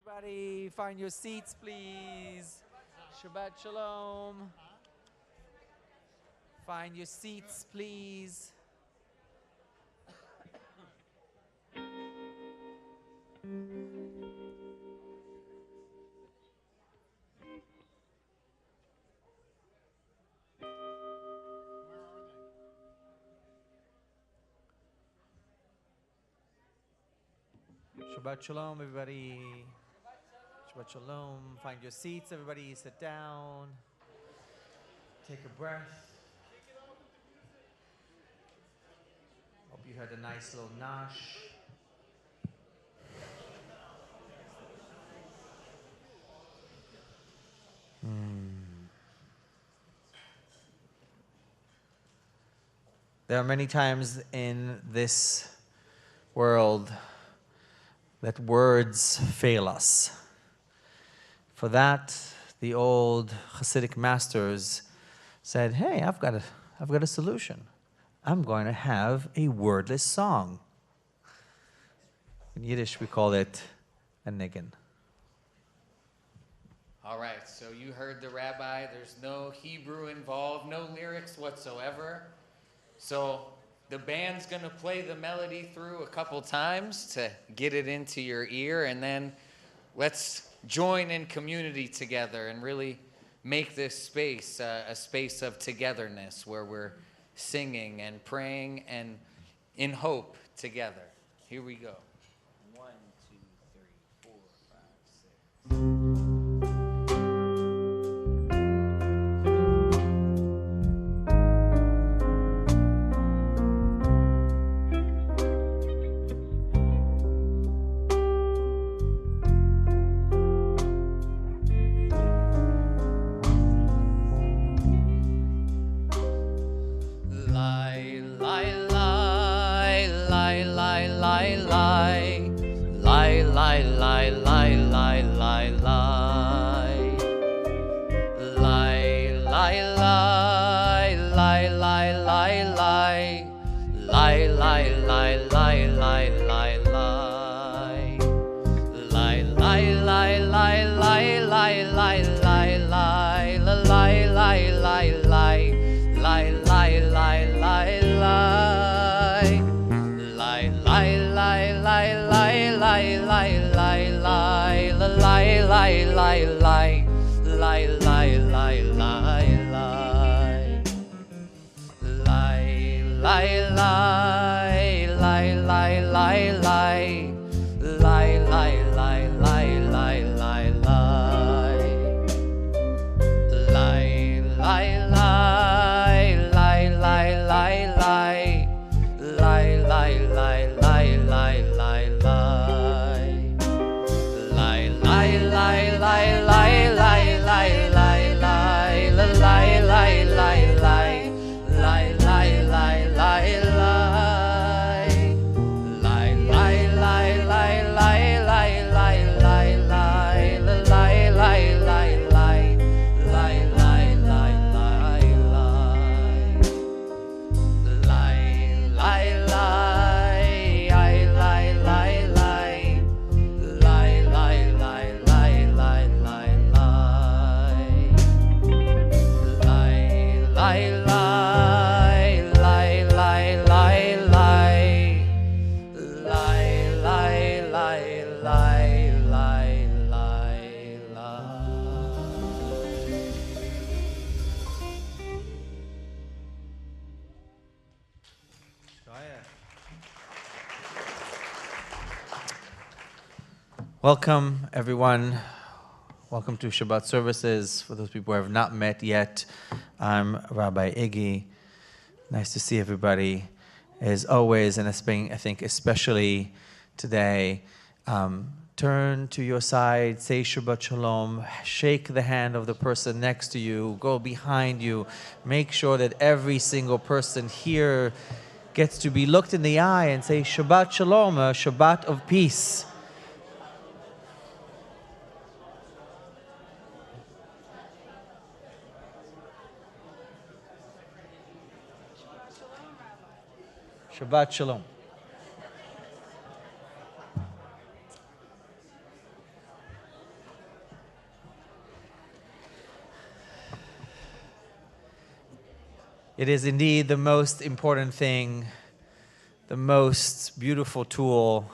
Everybody, find your seats, please. Shabbat Shalom. Find your seats, please. Shabbat Shalom, everybody. Shabbat Shalom. Find your seats, everybody. Sit down. Take a breath. Hope you had a nice little nosh. There are many times in this world that words fail us. For that, the old Hasidic masters said, hey, I've got a solution. I'm going to have a wordless song. In Yiddish, we call it a niggin. All right, so you heard the rabbi. There's no Hebrew involved, no lyrics whatsoever. So the band's going to play the melody through a couple times to get it into your ear, and then let's join in community together and really make this space a space of togetherness where we're singing and praying and in hope together. Here we go. 1, 2, 3, 4, 5, 6. Welcome, everyone. Welcome to Shabbat services. For those people who have not met yet, I'm Rabbi Iggy. Nice to see everybody. As always, and I think especially today, turn to your side, say Shabbat Shalom, shake the hand of the person next to you, go behind you. Make sure that every single person here gets to be looked in the eye and say Shabbat Shalom, a Shabbat of peace. Shabbat Shalom. It is indeed the most important thing, the most beautiful tool,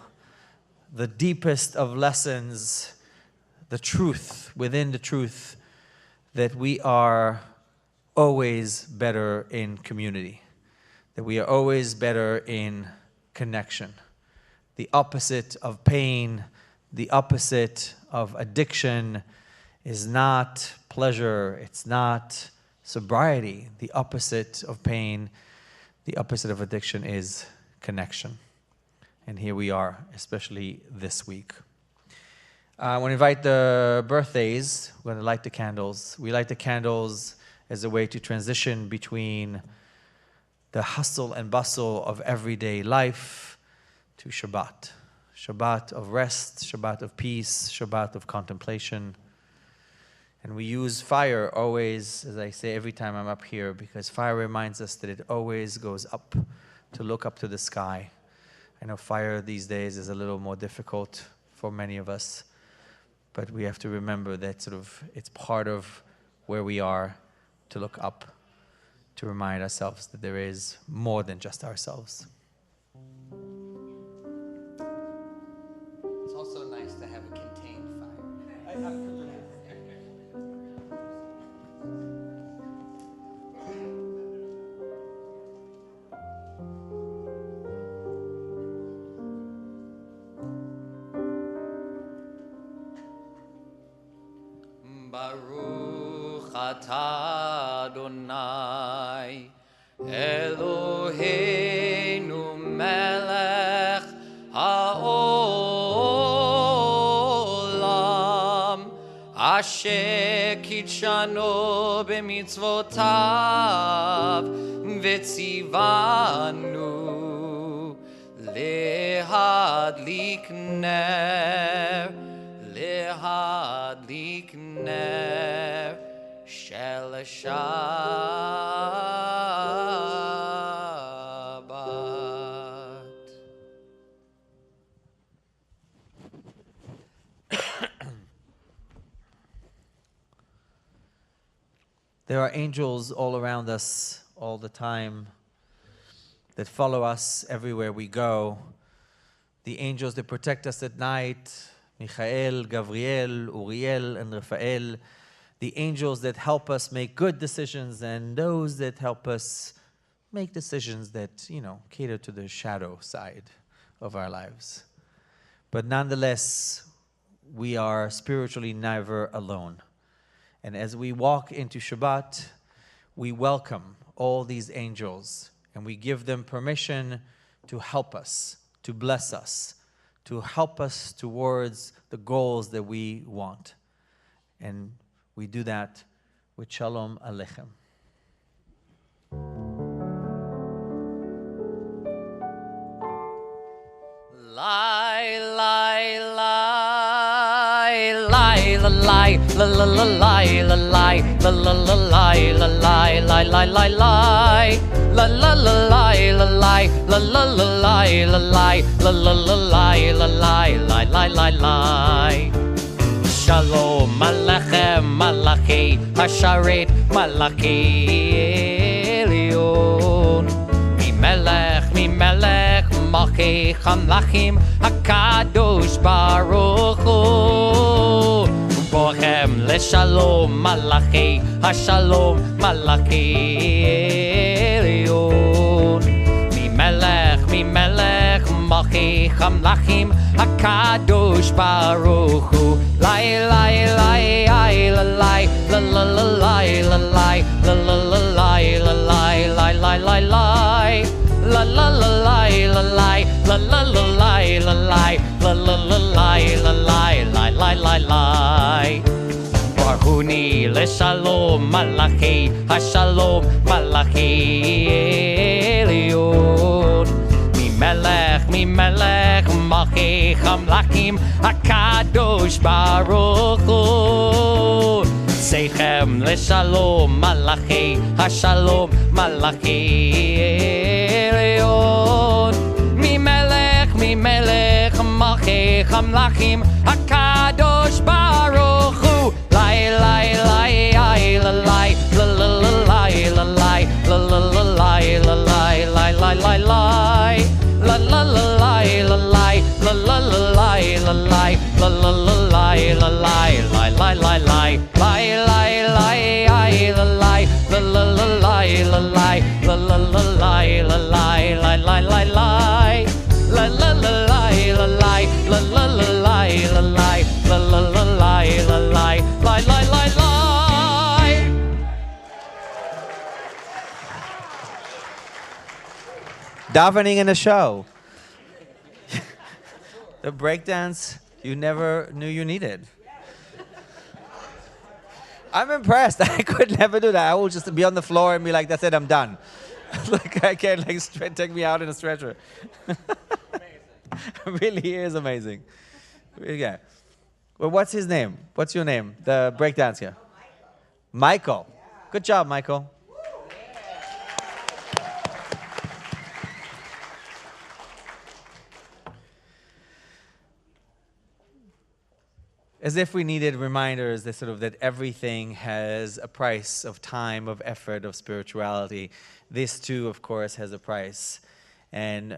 the deepest of lessons, the truth within the truth, that we are always better in community, that we are always better in connection. The opposite of pain, the opposite of addiction is not pleasure, it's not sobriety. The opposite of pain, the opposite of addiction is connection. And here we are, especially this week. I want to invite the birthdays. We're going to light the candles. We light the candles as a way to transition between the hustle and bustle of everyday life to Shabbat. Shabbat of rest, Shabbat of peace, Shabbat of contemplation. And we use fire always, as I say every time I'm up here, because fire reminds us that it always goes up, to look up to the sky. I know fire these days is a little more difficult for many of us, but we have to remember that it's part of where we are, to look up, to remind ourselves that there is more than just ourselves. It's also nice to have a contained fire. Baruch atah Adonai Eloheinu melech haolam asher kitshanu b'mitzvotav v'tzivanu lehadlik ner lehadlik ner shel Shabbat. There are angels all around us all the time that follow us everywhere we go. The angels that protect us at night, Michael, Gabriel, Uriel, and Raphael. The angels that help us make good decisions, and those that help us make decisions that, cater to the shadow side of our lives. But nonetheless, we are spiritually never alone. And as we walk into Shabbat, we welcome all these angels, and we give them permission to help us, to bless us, to help us towards the goals that we want. And we do that with Shalom Aleichem. Lie, lie, lie, lie, lie, lie, la la la lie, la lie, la la la lie, la lie, lie, lie, lie, lie, la la la lie, la lie, la la la lie, la lie, la la la lie, la lie, lie, lie, lie, lie. Shalom Alechem Malachi Hasharet Malachi Elyon Mimelech Mimelech Malchi Hamlachim HaKadosh Baruch Hu Bochem LeShalom Malachi Hashalom Malachi Elyon Mimelech Mimelech Malchi Hamlachim HaKadosh Baruch Hu Lai lai lai ai la lai la la la lai la lai la la la lai la lai lai lai lai lai la la la lai la lai la la la lai la lai la la la lai la lai lai lai lai lai Barhuni LeShalom Malachi Hashalom Malachi Elyon Mimelech Mimelech Malchi Hamlachim HaKadosh Baruch Hu Seichem LeShalom Malachi Hashalom Malachi Elyon Mimelech Mimelech Malchi Hamlachim HaKadosh Baruch Hu Lai lai lai ai la lai la la la lai la lai la la la la lie, la la la lie, la lie, lie, lie, lie, lie, lie, lie, lie, la lie, la la la lie, la lie, la la la lie, la lie, lie, lie, lie, lie, la la la lie, la lie, la la la lie, la lie, la la la lie, la lie, lie, lie, lie, lie. Davening in a show. The breakdance you never knew you needed. I'm impressed. I could never do that. I will just be on the floor and be like, that's it, I'm done. Like, I can't, like, take me out in a stretcher. It really is amazing. Yeah. Well, what's his name? What's your name? The breakdance here. Michael. Good job, Michael. As if we needed reminders that that everything has a price of time, of effort, of spirituality. This too, of course, has a price. And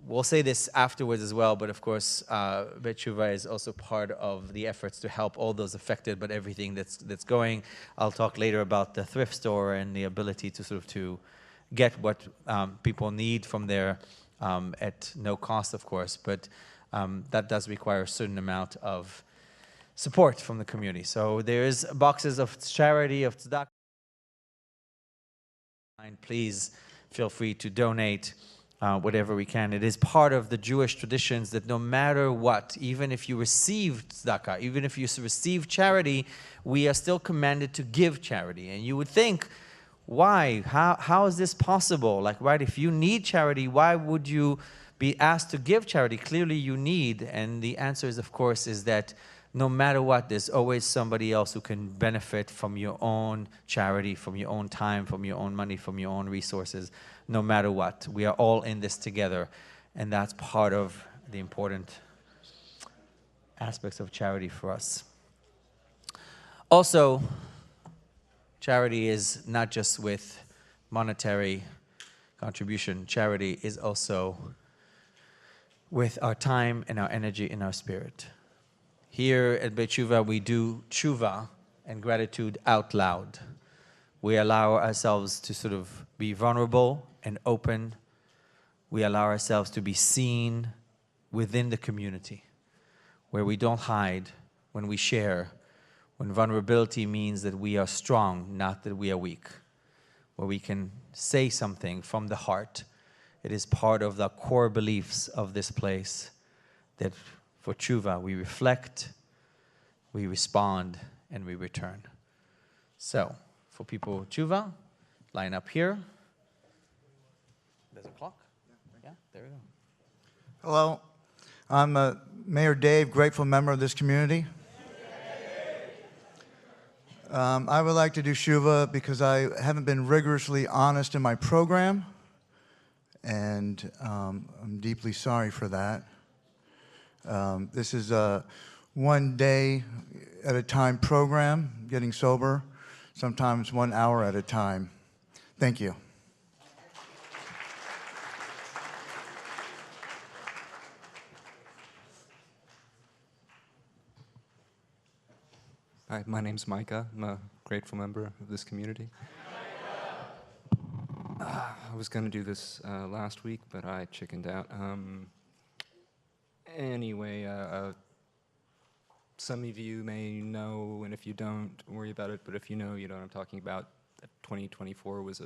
we'll say this afterwards as well, but of course, Bet Tshuva is also part of the efforts to help all those affected, but everything that's going. I'll talk later about the thrift store and the ability to to get what people need from there at no cost, of course, but that does require a certain amount of support from the community. So there's boxes of charity, of tzedakah. Please feel free to donate whatever we can. It is part of the Jewish traditions that no matter what, even if you receive tzedakah, even if you receive charity, we are still commanded to give charity. And you would think, why? How is this possible? Like, right, if you need charity, why would you be asked to give charity? Clearly you need. And the answer is, of course, is that no matter what, there's always somebody else who can benefit from your own charity, from your own time, from your own money, from your own resources, no matter what. We are all in this together, and that's part of the important aspects of charity for us. Also, charity is not just with monetary contribution. Charity is also with our time and our energy and our spirit. Here at Beit Tshuva, we do tshuva and gratitude out loud. We allow ourselves to be vulnerable and open. We allow ourselves to be seen within the community, where we don't hide, when we share, when vulnerability means that we are strong, not that we are weak, where we can say something from the heart. It is part of the core beliefs of this place that for tshuva, we reflect, we respond, and we return. So, for people with tshuva, line up here. There's a clock. Yeah, there we go. Hello, I'm Mayor Dave, grateful member of this community. I would like to do tshuva because I haven't been rigorously honest in my program, and I'm deeply sorry for that. This is a 1 day at a time program, getting sober, sometimes 1 hour at a time. Thank you. Hi, my name's Micah. I'm a grateful member of this community. I was going to do this last week, but I chickened out. Anyway, some of you may know, and if you don't, worry about it, but if you know, you know what I'm talking about. 2024 was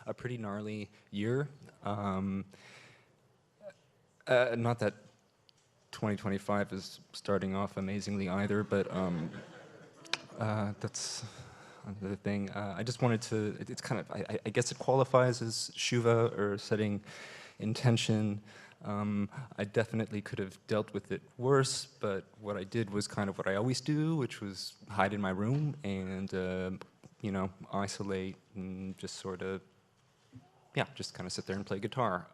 a pretty gnarly year. Not that 2025 is starting off amazingly either, but that's the thing. I just wanted to, it's kind of, I guess it qualifies as shuva or setting intention. I definitely could have dealt with it worse, but what I did was kind of what I always do, which was hide in my room and, you know, isolate and just sort of, yeah, just kind of sit there and play guitar.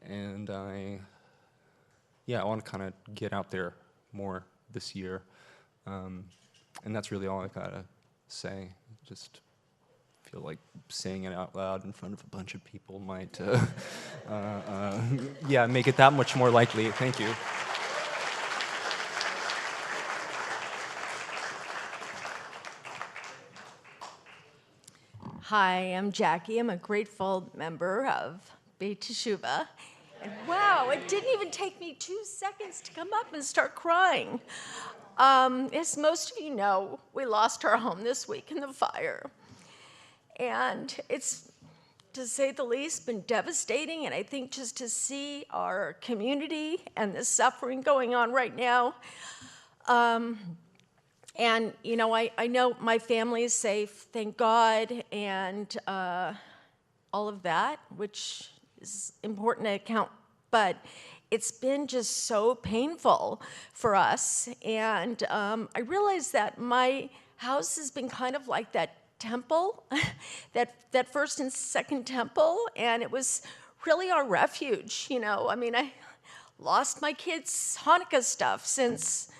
And I want to kind of get out there more this year. And that's really all I gotta say. Just feel like saying it out loud in front of a bunch of people might, yeah, make it that much more likely. Thank you. Hi, I'm Jackie. I'm a grateful member of Beit Teshuvah. And wow, it didn't even take me 2 seconds to come up and start crying. As most of you know, we lost our home this week in the fire. And it's, to say the least, been devastating. And I think just to see our community and the suffering going on right now, and, you know, I know my family is safe, thank God, and all of that, which is important to account. But it's been just so painful for us. And I realized that my house has been kind of like that temple, that first and second temple, and it was really our refuge, you know. I mean, I lost my kids' Hanukkah stuff since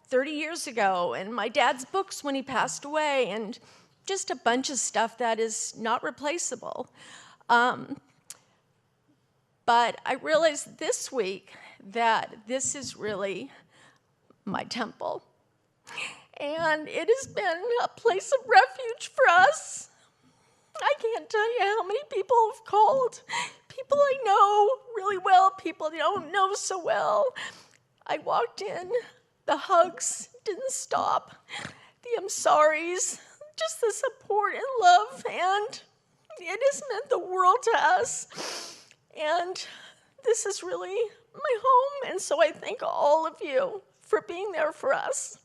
30 years ago, and my dad's books when he passed away, and just a bunch of stuff that is not replaceable. But I realized this week that this is really my temple. And it has been a place of refuge for us. I can't tell you how many people have called. People I know really well, people I don't know so well. I walked in, the hugs didn't stop, the I'm sorries, just the support and love, and it has meant the world to us. And this is really my home, and so I thank all of you for being there for us.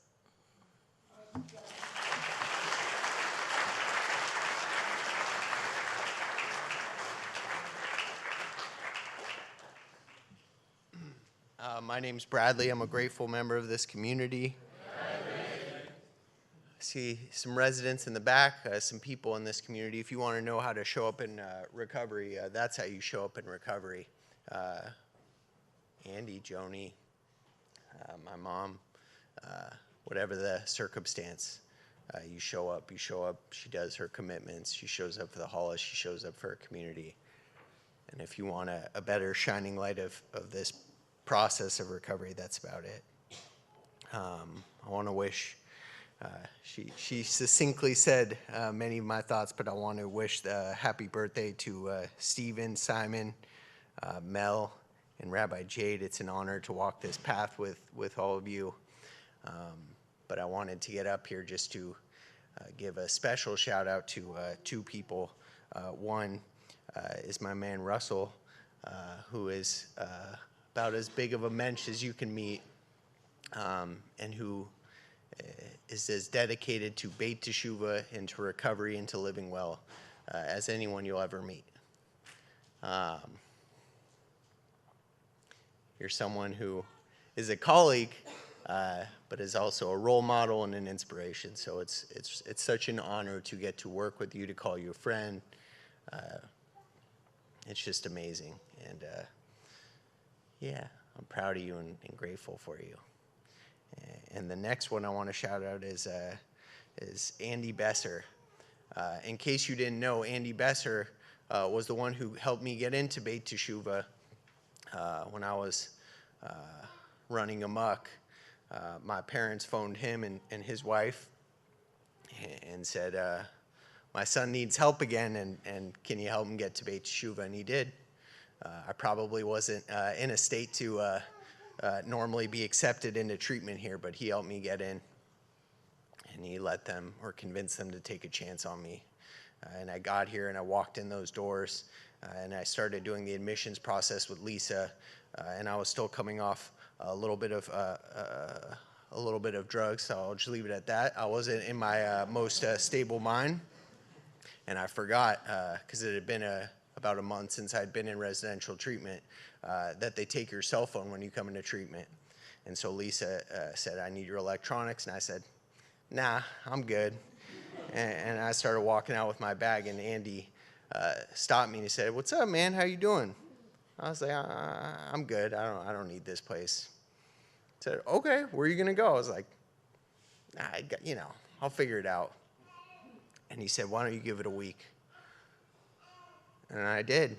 My name's Bradley. I'm a grateful member of this community. I see some residents in the back, some people in this community. If you want to know how to show up in recovery, that's how you show up in recovery. Andy, Joni, my mom, whatever the circumstance, you show up. She does her commitments. She shows up for the holidays. She shows up for her community. And if you want a better shining light of this process of recovery, that's about it. I want to wish, she succinctly said many of my thoughts, but I want to wish the happy birthday to Stephen, Simon, Mel, and Rabbi Jade. It's an honor to walk this path with all of you. But I wanted to get up here just to give a special shout out to two people. One is my man Russell, who is about as big of a mensch as you can meet, and who is as dedicated to Beit Teshuvah and to recovery and to living well as anyone you'll ever meet. You're someone who is a colleague, but is also a role model and an inspiration. So it's such an honor to get to work with you, to call you a friend. It's just amazing. And yeah, I'm proud of you and grateful for you. And the next one I want to shout out is Andy Besser. In case you didn't know, Andy Besser was the one who helped me get into Beit Teshuvah when I was running amok. My parents phoned him and his wife and said, my son needs help again, and can you help him get to Beit Teshuvah? And he did. I probably wasn't in a state to normally be accepted into treatment here, but he helped me get in, and he let them or convinced them to take a chance on me. And I got here and I walked in those doors, and I started doing the admissions process with Lisa, and I was still coming off a little bit of drugs, so I'll just leave it at that. I wasn't in my most stable mind, and I forgot because it had been about a month since I'd been in residential treatment, that they take your cell phone when you come into treatment. And so Lisa said, I need your electronics. And I said, nah, I'm good. And I started walking out with my bag, and Andy stopped me and he said, what's up, man? How you doing? I was like, I'm good. I don't need this place. He said, okay, where are you going to go? I was like, I'll figure it out. And he said, why don't you give it a week? And I did.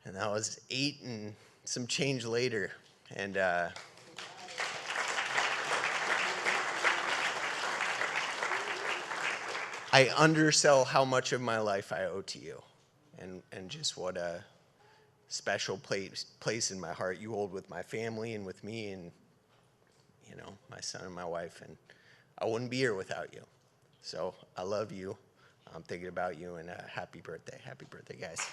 And that was 8 and some change later. And I undersell how much of my life I owe to you, and just what a special place in my heart you hold with my family and with me, and you know, my son and my wife, and I wouldn't be here without you. So I love you. I'm thinking about you, and happy birthday. Happy birthday, guys.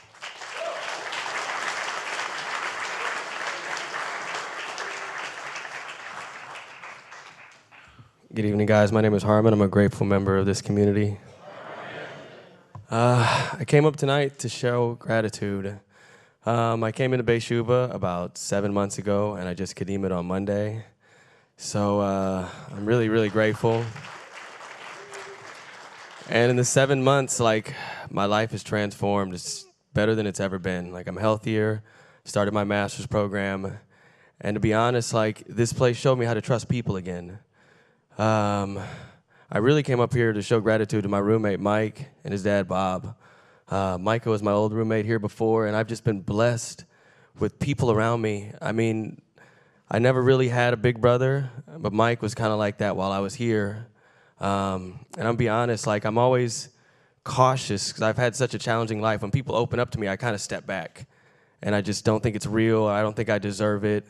Good evening, guys. My name is Harmon. I'm a grateful member of this community. I came up tonight to show gratitude. I came into Beit Shuva about 7 months ago, and I just Kedemed on Monday. So I'm really, really grateful. And in the 7 months, like, my life is transformed. It's better than it's ever been. Like, I'm healthier, started my master's program. And to be honest, like, this place showed me how to trust people again. I really came up here to show gratitude to my roommate, Mike, and his dad, Bob. Micah was my old roommate here before, and I've just been blessed with people around me. I mean, I never really had a big brother, but Mike was kind of like that while I was here. And I'll be honest, like, I'm always cautious because I've had such a challenging life. When people open up to me, I kind of step back, and I just don't think it's real. I don't think I deserve it.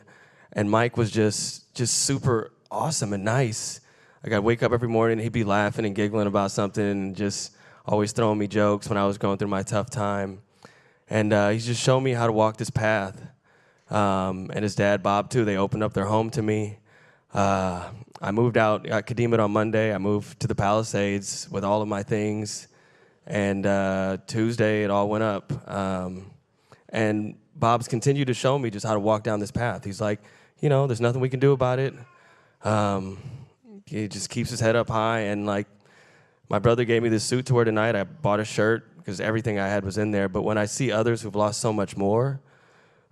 And Mike was just super awesome and nice. Like, I'd wake up every morning, he'd be laughing and giggling about something and just always throwing me jokes when I was going through my tough time. And he's just shown me how to walk this path. And his dad, Bob, too, they opened up their home to me. I moved out, got Kedemed on Monday. I moved to the Palisades with all of my things. And Tuesday, it all went up. And Bob's continued to show me just how to walk down this path. He's like, you know, there's nothing we can do about it. He just keeps his head up high, and like, my brother gave me this suit to wear tonight. I bought a shirt because everything I had was in there. But when I see others who've lost so much more,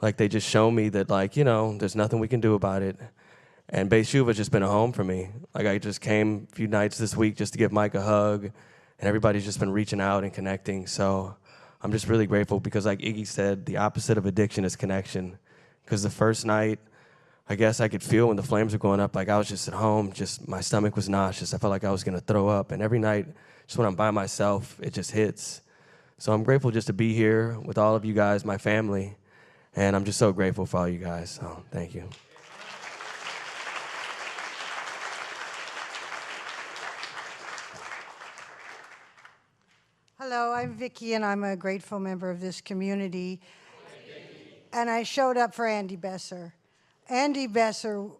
like, they just show me that, like, you know, there's nothing we can do about it. And Beit Shuva's just been a home for me. Like, I just came a few nights this week just to give Mike a hug, and everybody's just been reaching out and connecting. So I'm just really grateful because, like Iggy said, the opposite of addiction is connection. Because the first night, I guess I could feel when the flames were going up, like, I was just at home, just my stomach was nauseous. I felt like I was going to throw up. And every night, just when I'm by myself, it just hits. So I'm grateful just to be here with all of you guys, my family. And I'm just so grateful for all you guys. So thank you. Hello, I'm Vicki, and I'm a grateful member of this community. And I showed up for Andy Besser. Andy Besser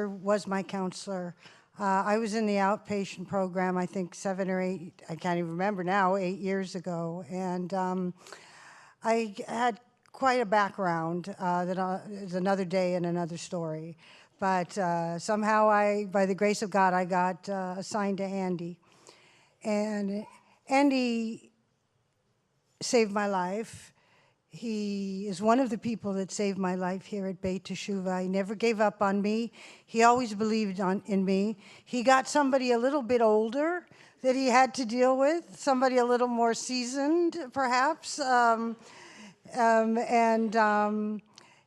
was my counselor. I was in the outpatient program, I think 7 or 8, I can't even remember now, 8 years ago. And I had quite a background that is another day and another story. But somehow, by the grace of God, I got assigned to Andy. And Andy saved my life. He is one of the people that saved my life here at Beit Teshuvah. He never gave up on me. He always believed in me. He got somebody a little bit older that he had to deal with, somebody a little more seasoned, perhaps.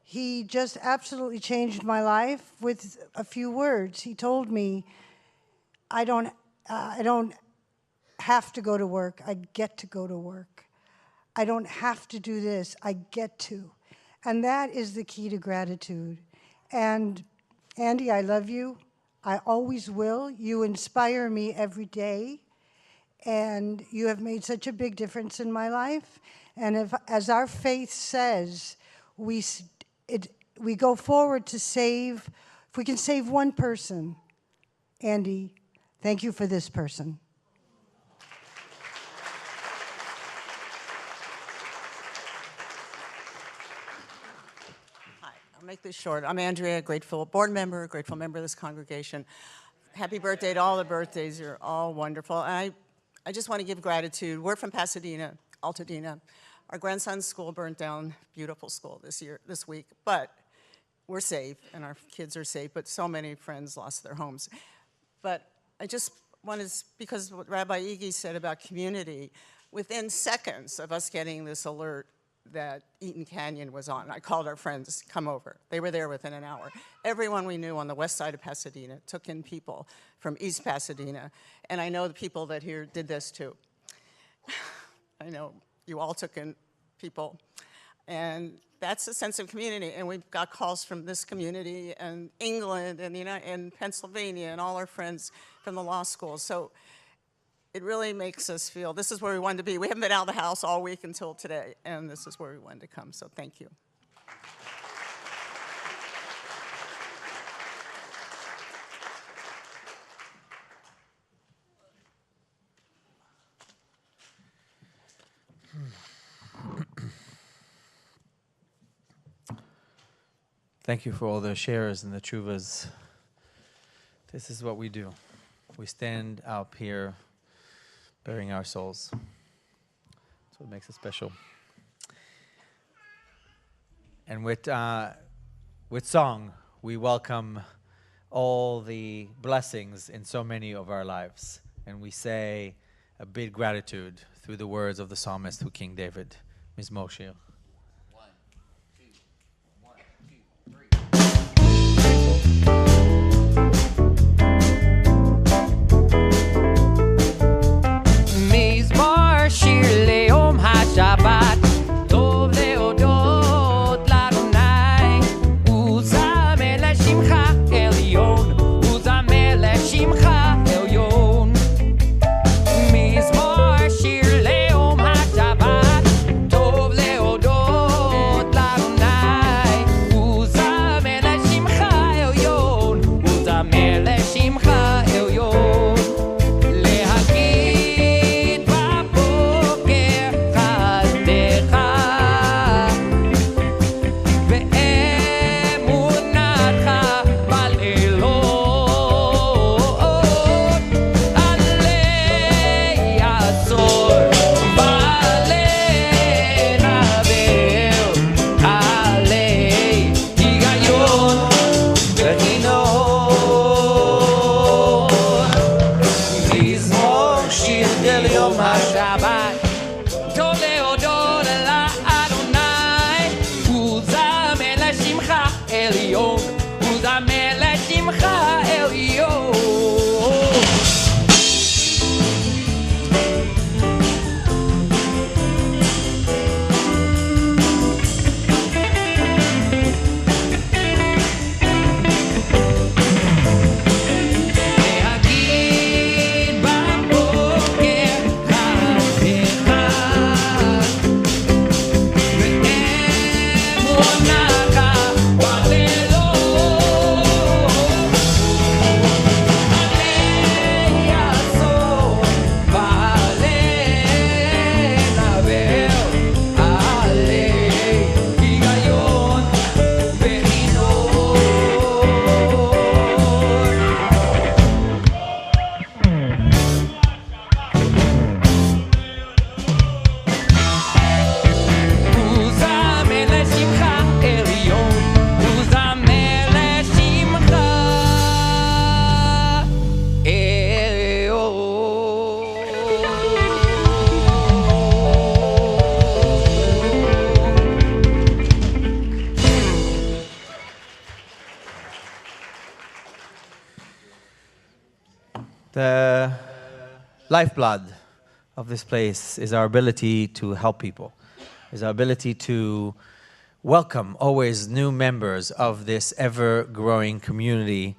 He just absolutely changed my life with a few words. He told me, I don't have to go to work. I get to go to work. I don't have to do this. I get to. And that is the key to gratitude. And Andy, I love you. I always will. You inspire me every day. And you have made such a big difference in my life. And as our faith says, we go forward to save, if we can save one person, Andy, thank you for this person. I'll make this short. I'm Andrea, grateful board member, grateful member of this congregation. Happy birthday to all the birthdays. You're all wonderful. And I just want to give gratitude. We're from Pasadena, Altadena. Our grandson's school burnt down, beautiful school this week, but we're safe and our kids are safe, but so many friends lost their homes. But I just want to, because what Rabbi Iggy said about community, within seconds of us getting this alert, that Eaton Canyon was on. I called our friends, come over. They were there within an hour. Everyone we knew on the west side of Pasadena took in people from East Pasadena, and I know the people that here did this too. I know you all took in people, and that's a sense of community, and we've got calls from this community and England and Pennsylvania and all our friends from the law school. So it really makes us feel this is where we wanted to be. We haven't been out of the house all week until today, and this is where we wanted to come, so thank you. Thank you for all the shares and the chuvas. This is what we do. We stand up here bearing our souls. That's what makes it special. And with song, we welcome all the blessings in so many of our lives. And we say a big gratitude through the words of the psalmist, through King David. Ms. Moshe. שיר ליום השבת טוב להודות לאדוני וזמר לשמך עליון וזמר לשמך עליון מזמור שיר ליום השבת טוב להודות לאדוני וזמר לשמך עליון וזמר לשמך עליון The lifeblood of this place is our ability to help people, is our ability to welcome always new members of this ever-growing community.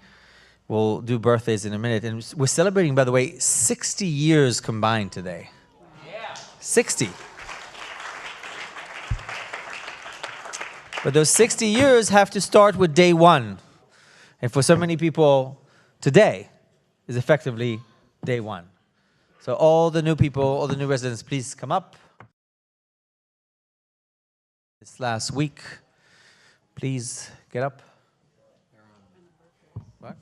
We'll do birthdays in a minute. And we're celebrating, by the way, 60 years combined today. Yeah. 60. But those 60 years have to start with day one. And for so many people, today is effectively day one. So all the new people, all the new residents, please come up. This last week, please get up. What?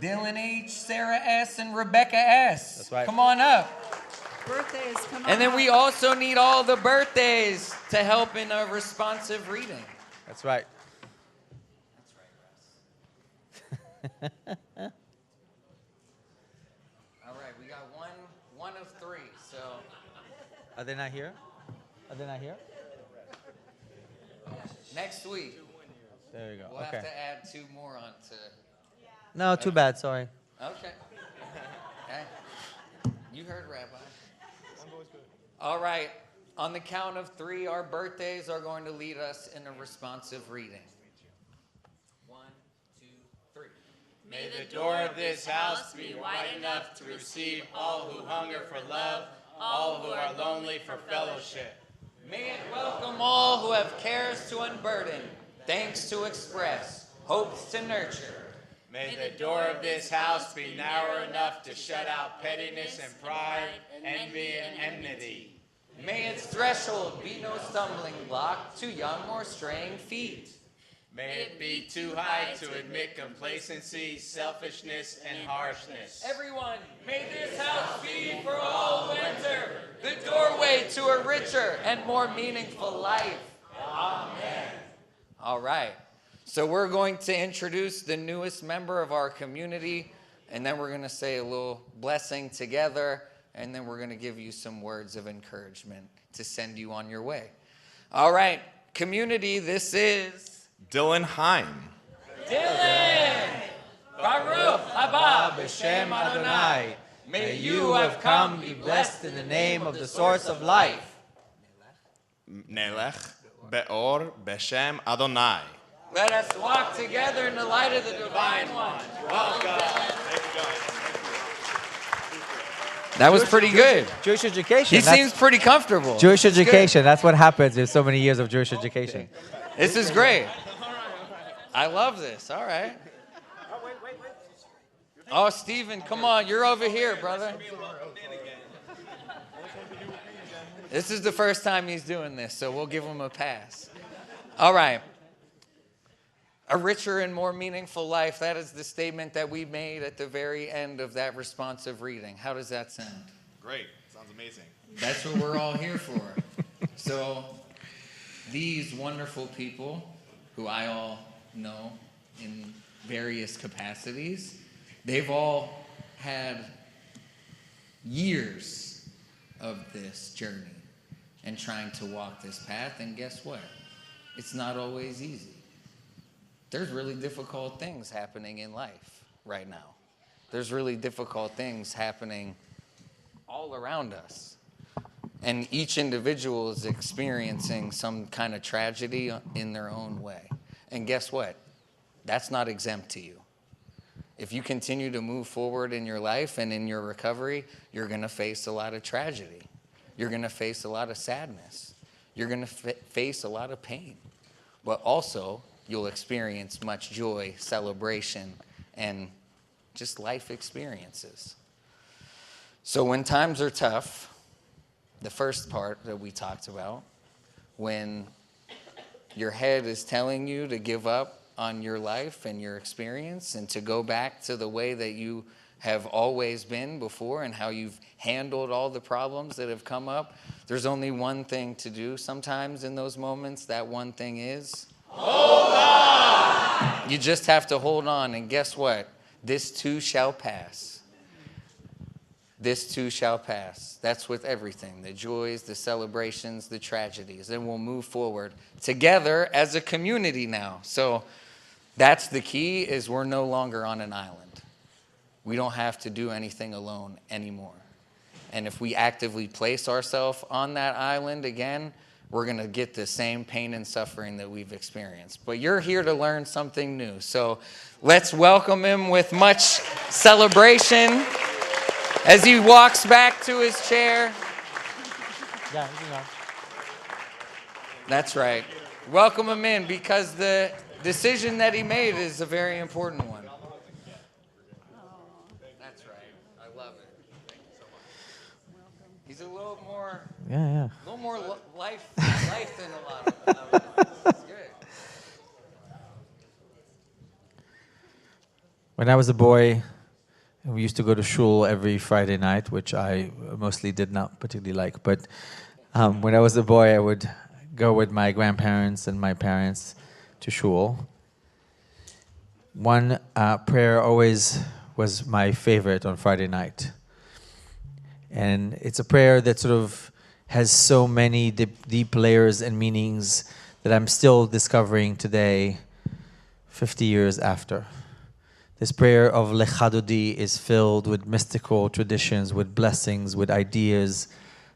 Dylan H., Sarah S., and Rebecca S. That's right. Come on up. Birthdays, come on. And then we also need all the birthdays to help in a responsive reading. That's right. All right, we got one of three, so... Are they not here? Are they not here? Next week, There you go. we'll Okay. have to add 2 more onto. No, too bad. Sorry. Okay. Hey, you heard Rabbi. All right. On the count of 3, our birthdays are going to lead us in a responsive reading. 1, 2, 3. May the door of this house be wide enough to receive all who hunger for love, all who are lonely for fellowship. May it welcome all who have cares to unburden, thanks to express, hopes to nurture. May the door of this house be narrow enough to shut out pettiness and pride, envy and enmity. May its threshold be no stumbling block to young or straying feet. May it be too high to admit complacency, selfishness, and harshness. Everyone, may this house be for all who enter, the doorway to a richer and more meaningful life. Amen. All right. So we're going to introduce the newest member of our community, and then we're going to say a little blessing together, and then we're going to give you some words of encouragement to send you on your way. All right, community, this is Dylan Heim. Dylan! Baruch haba b'shem Adonai. May you who have come be blessed in the name of the source of life. Nelech be'or b'shem Adonai. Let us walk together in the light of the Divine One. Welcome. Thank you, guys. That was pretty good. Jewish education. He seems pretty comfortable. Jewish It's good. education. That's what happens with so many years of Jewish education. This is great. I love this. All right. Oh, Stephen, come on. You're over here, brother. This is the first time he's doing this, so we'll give him a pass. All right. A richer and more meaningful life. That is the statement that we made at the very end of that responsive reading. How does that sound? Great. Sounds amazing. That's what we're all here for. So these wonderful people who I all know in various capacities, they've all had years of this journey and trying to walk this path. And guess what? It's not always easy. There's really difficult things happening in life right now. There's really difficult things happening all around us. And each individual is experiencing some kind of tragedy in their own way. And guess what? That's not exempt to you. If you continue to move forward in your life and in your recovery, you're going to face a lot of tragedy. You're going to face a lot of sadness. You're going to face a lot of pain. But also, you'll experience much joy, celebration, and just life experiences. So when times are tough, the first part that we talked about, when your head is telling you to give up on your life and your experience and to go back to the way that you have always been before and how you've handled all the problems that have come up, there's only one thing to do sometimes in those moments. That one thing is hold on. You just have to hold on, and guess what? This too shall pass. This too shall pass. That's with everything, the joys, the celebrations, the tragedies. And we'll move forward together as a community now. So that's the key, is we're no longer on an island. We don't have to do anything alone anymore. And if we actively place ourselves on that island again, we're going to get the same pain and suffering that we've experienced. But you're here to learn something new. So let's welcome him with much celebration as he walks back to his chair. Yeah, you can go. That's right. Welcome him in, because the decision that he made is a very important one. That's right. I love it. Thank you so much. He's a little more... Yeah. A little more life than a lot of them. That's good. When I was a boy, we used to go to shul every Friday night, which I mostly did not particularly like. But when I was a boy, I would go with my grandparents and my parents to shul. One prayer always was my favorite on Friday night. And it's a prayer that sort of has so many deep layers and meanings that I'm still discovering today, 50 years after. This prayer of Lecha Dodi is filled with mystical traditions, with blessings, with ideas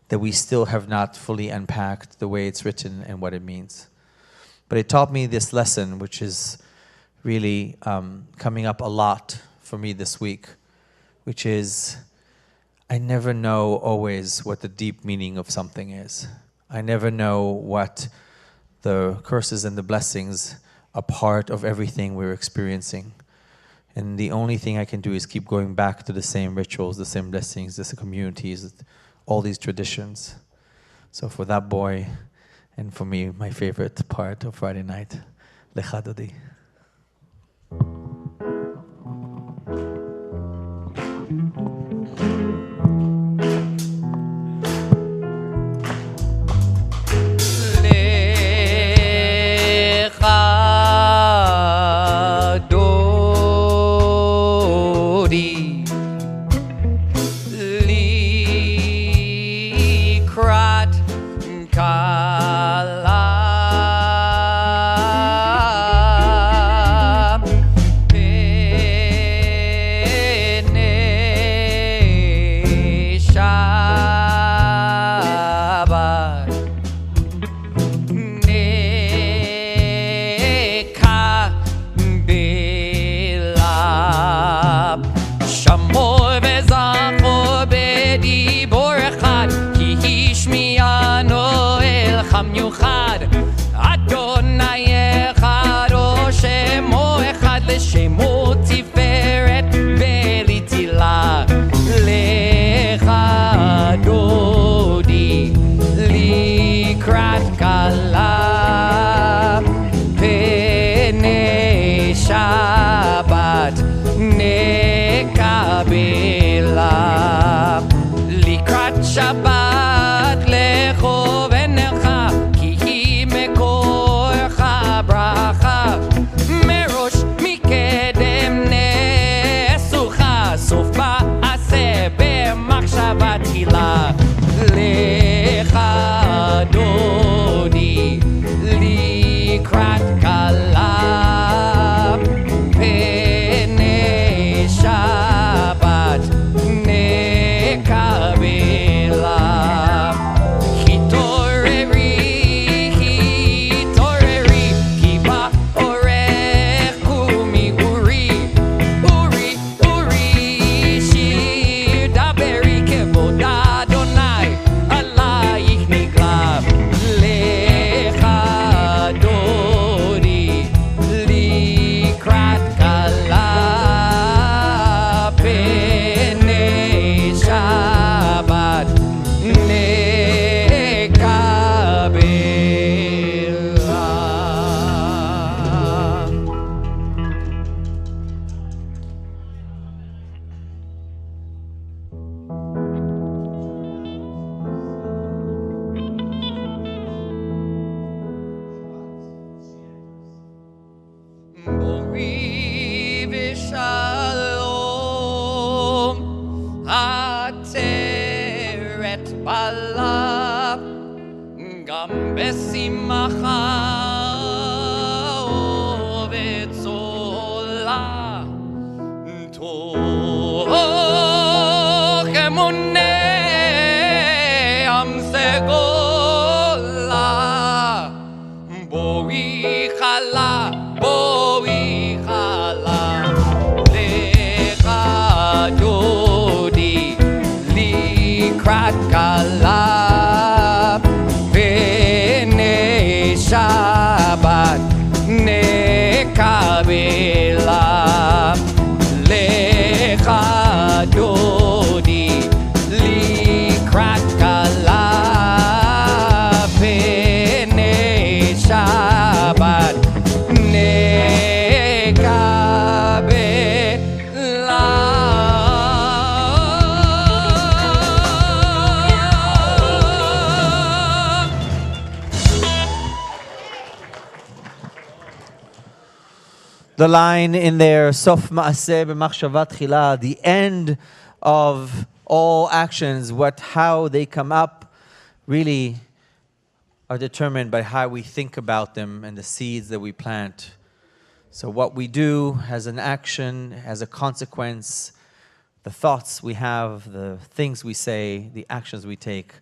that we still have not fully unpacked the way it's written and what it means. But it taught me this lesson, which is really coming up a lot for me this week, which is I never know always what the deep meaning of something is. I never know what the curses and the blessings are part of everything we're experiencing. And the only thing I can do is keep going back to the same rituals, the same blessings, the same communities, all these traditions. So for that boy, and for me, my favorite part of Friday night, Lecha Dodi. Shabbat lecho v'necha ki hi mekorcha bracha merosh mikedem nesucha sof ba'aseh b'machshava tchila lecha dodi likrat kala p'nei Shabbat nekabel. The line in there, Sof Ma'aseh b'machshava tchila, the end of all actions, how they come up really are determined by how we think about them and the seeds that we plant. So what we do has an action, has a consequence. The thoughts we have, the things we say, the actions we take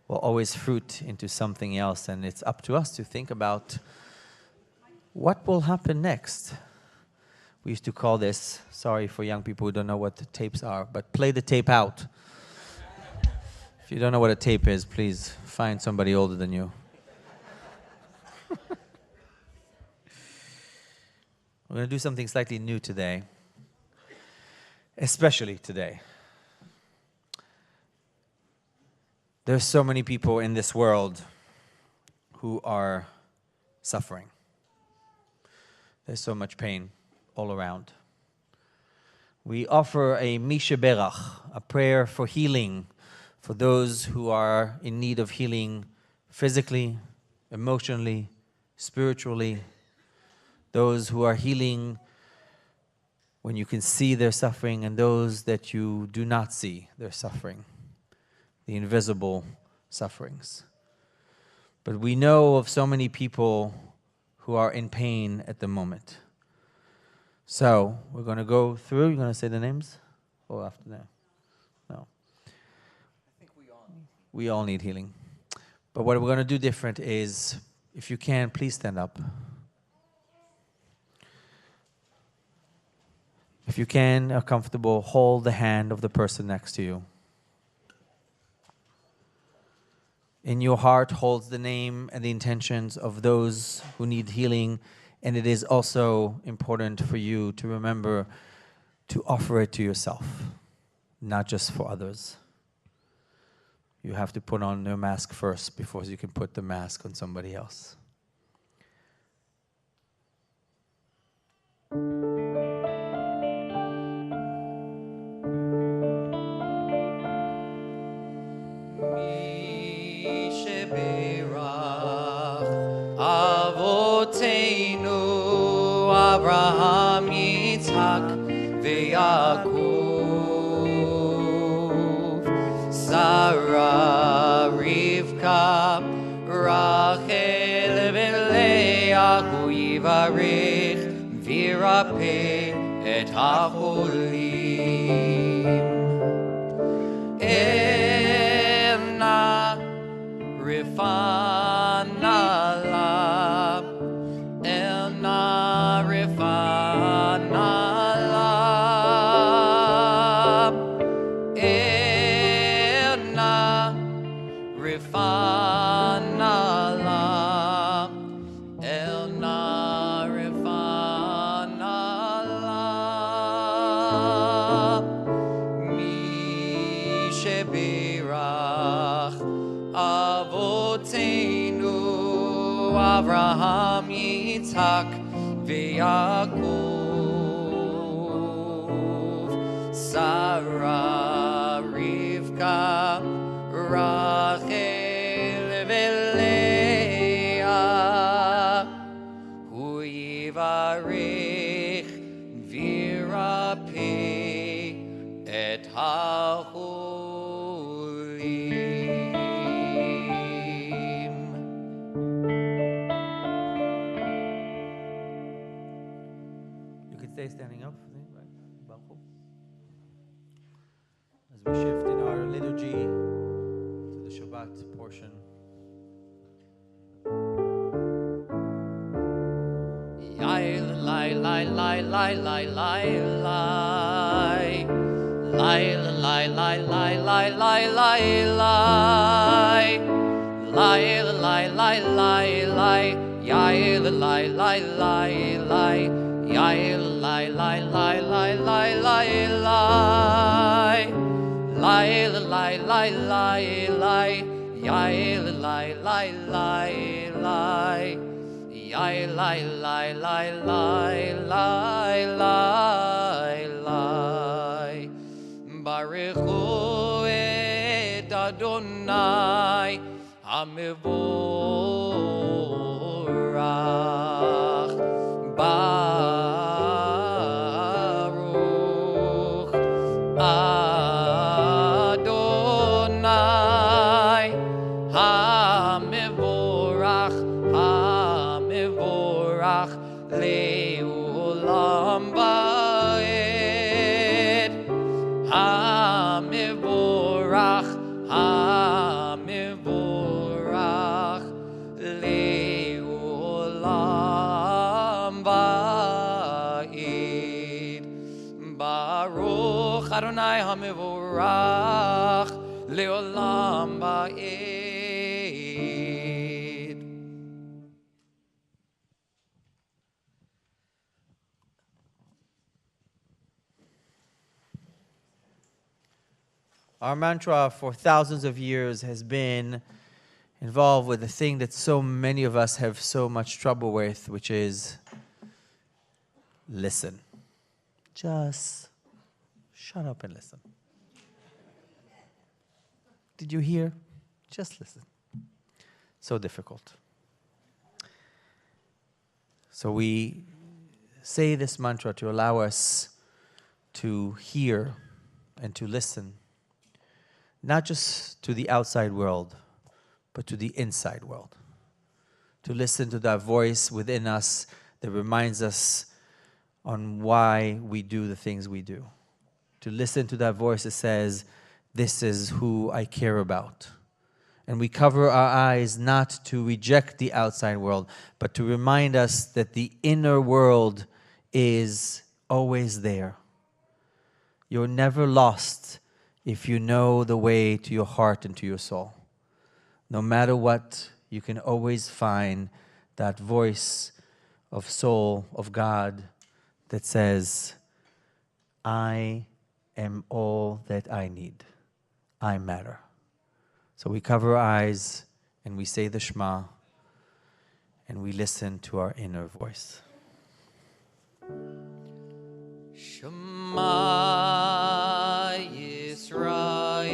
will always fruit into something else. And it's up to us to think about what will happen next. We used to call this, sorry for young people who don't know what the tapes are, but play the tape out. If you don't know what a tape is, please find somebody older than you. We're going to do something slightly new today, especially today. There's so many people in this world who are suffering. There's so much pain all around. We offer a Misha Berach, a prayer for healing for those who are in need of healing physically, emotionally, spiritually. Those who are healing when you can see their suffering, and those that you do not see their suffering, the invisible sufferings. But we know of so many people who are in pain at the moment. So we're going to go through. You're going to say the names? Or after that? No. I think we all need healing. But what we're going to do different is, if you can, please stand up. If you can, are comfortable, hold the hand of the person next to you. In your heart holds the name and the intentions of those who need healing. And it is also important for you to remember to offer it to yourself, not just for others. You have to put on your mask first before you can put the mask on somebody else. Avotenu Abraham Yitzhak veYaakov Sarah Rivka Rachel veLeah Hu yivarech v'yirapeh et hacholim Ena Rifana Avraham, Yitzhak, veYaakov, Sarah, Rivka, Rachel, veLeah, Hu yivarech v'yirapeh et hacholim. Stay standing up, right? As we shift in our liturgy to the Shabbat portion. Lai lai lai lai lai lai lai lai lai lai lai lai lai lai lai lai lai lai lai Yael lai lai lai lai Yael lai lai lai lai lai lai lai lai lai lai lai Yael lai lai lai lai Yael lai lai lai lai lai lai lai Baruchu et Adonai HaMevorach Baruch Adonai לעולם ועד. המבורך, המבורך, לעולם ועד. ברוך אדוני המבורך, לעולם ועד. Our mantra for thousands of years has been involved with the thing that so many of us have so much trouble with, which is listen. Just shut up and listen. Did you hear? Just listen. So difficult. So we say this mantra to allow us to hear and to listen, not just to the outside world, but to the inside world. To listen to that voice within us that reminds us on why we do the things we do. To listen to that voice that says, this is who I care about. And we cover our eyes not to reject the outside world, but to remind us that the inner world is always there. You're never lost if you know the way to your heart and to your soul. No matter what, you can always find that voice of soul, of God, that says, I am all that I need. I matter. So we cover our eyes and we say the Shema and we listen to our inner voice. Shema Yisrael,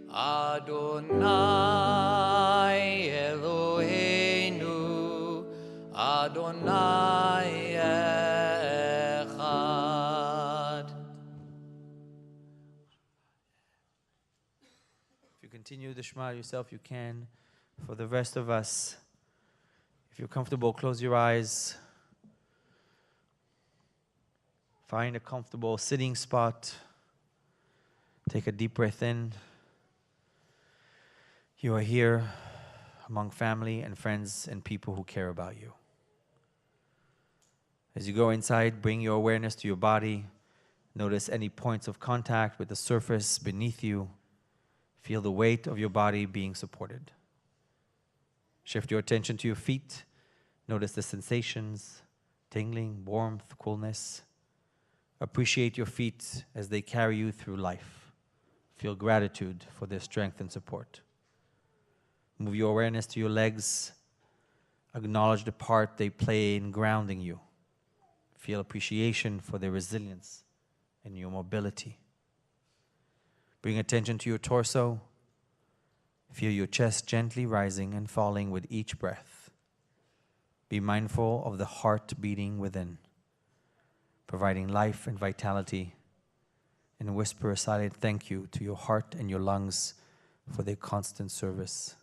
Adonai Eloheinu, Adonai Echad. If you continue the Shema yourself, you can. For the rest of us, if you're comfortable, close your eyes. Find a comfortable sitting spot. Take a deep breath in. You are here among family and friends and people who care about you. As you go inside, bring your awareness to your body. Notice any points of contact with the surface beneath you. Feel the weight of your body being supported. Shift your attention to your feet. Notice the sensations, tingling, warmth, coolness. Appreciate your feet as they carry you through life. Feel gratitude for their strength and support. Move your awareness to your legs. Acknowledge the part they play in grounding you. Feel appreciation for their resilience and your mobility. Bring attention to your torso. Feel your chest gently rising and falling with each breath. Be mindful of the heart beating within, providing life and vitality, and whisper a silent thank you to your heart and your lungs for their constant service.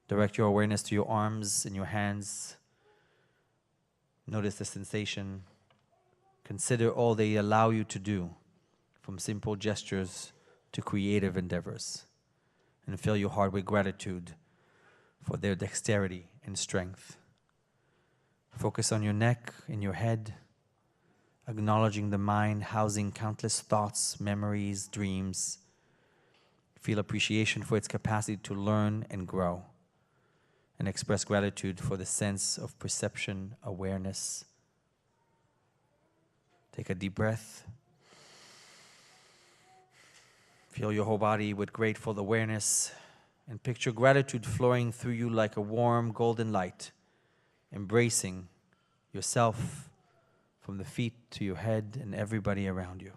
Direct your awareness to your arms and your hands. Notice the sensation. Consider all they allow you to do, from simple gestures to creative endeavors, and fill your heart with gratitude for their dexterity and strength. Focus on your neck and your head, acknowledging the mind housing countless thoughts, memories, dreams. Feel appreciation for its capacity to learn and grow, and express gratitude for the sense of perception, awareness. Take a deep breath. Feel your whole body with grateful awareness, and picture gratitude flowing through you like a warm golden light, embracing yourself from the feet to your head and everybody around you.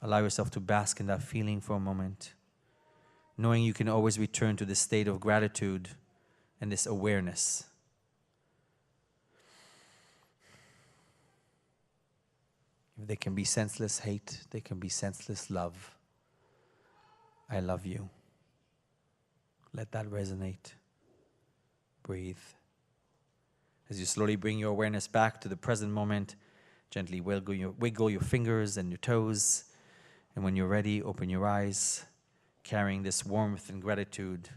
Allow yourself to bask in that feeling for a moment, knowing you can always return to this state of gratitude and this awareness. If they can be senseless hate, they can be senseless love. I love you. Let that resonate. Breathe. As you slowly bring your awareness back to the present moment, gently wiggle your fingers and your toes. And when you're ready, open your eyes, carrying this warmth and gratitude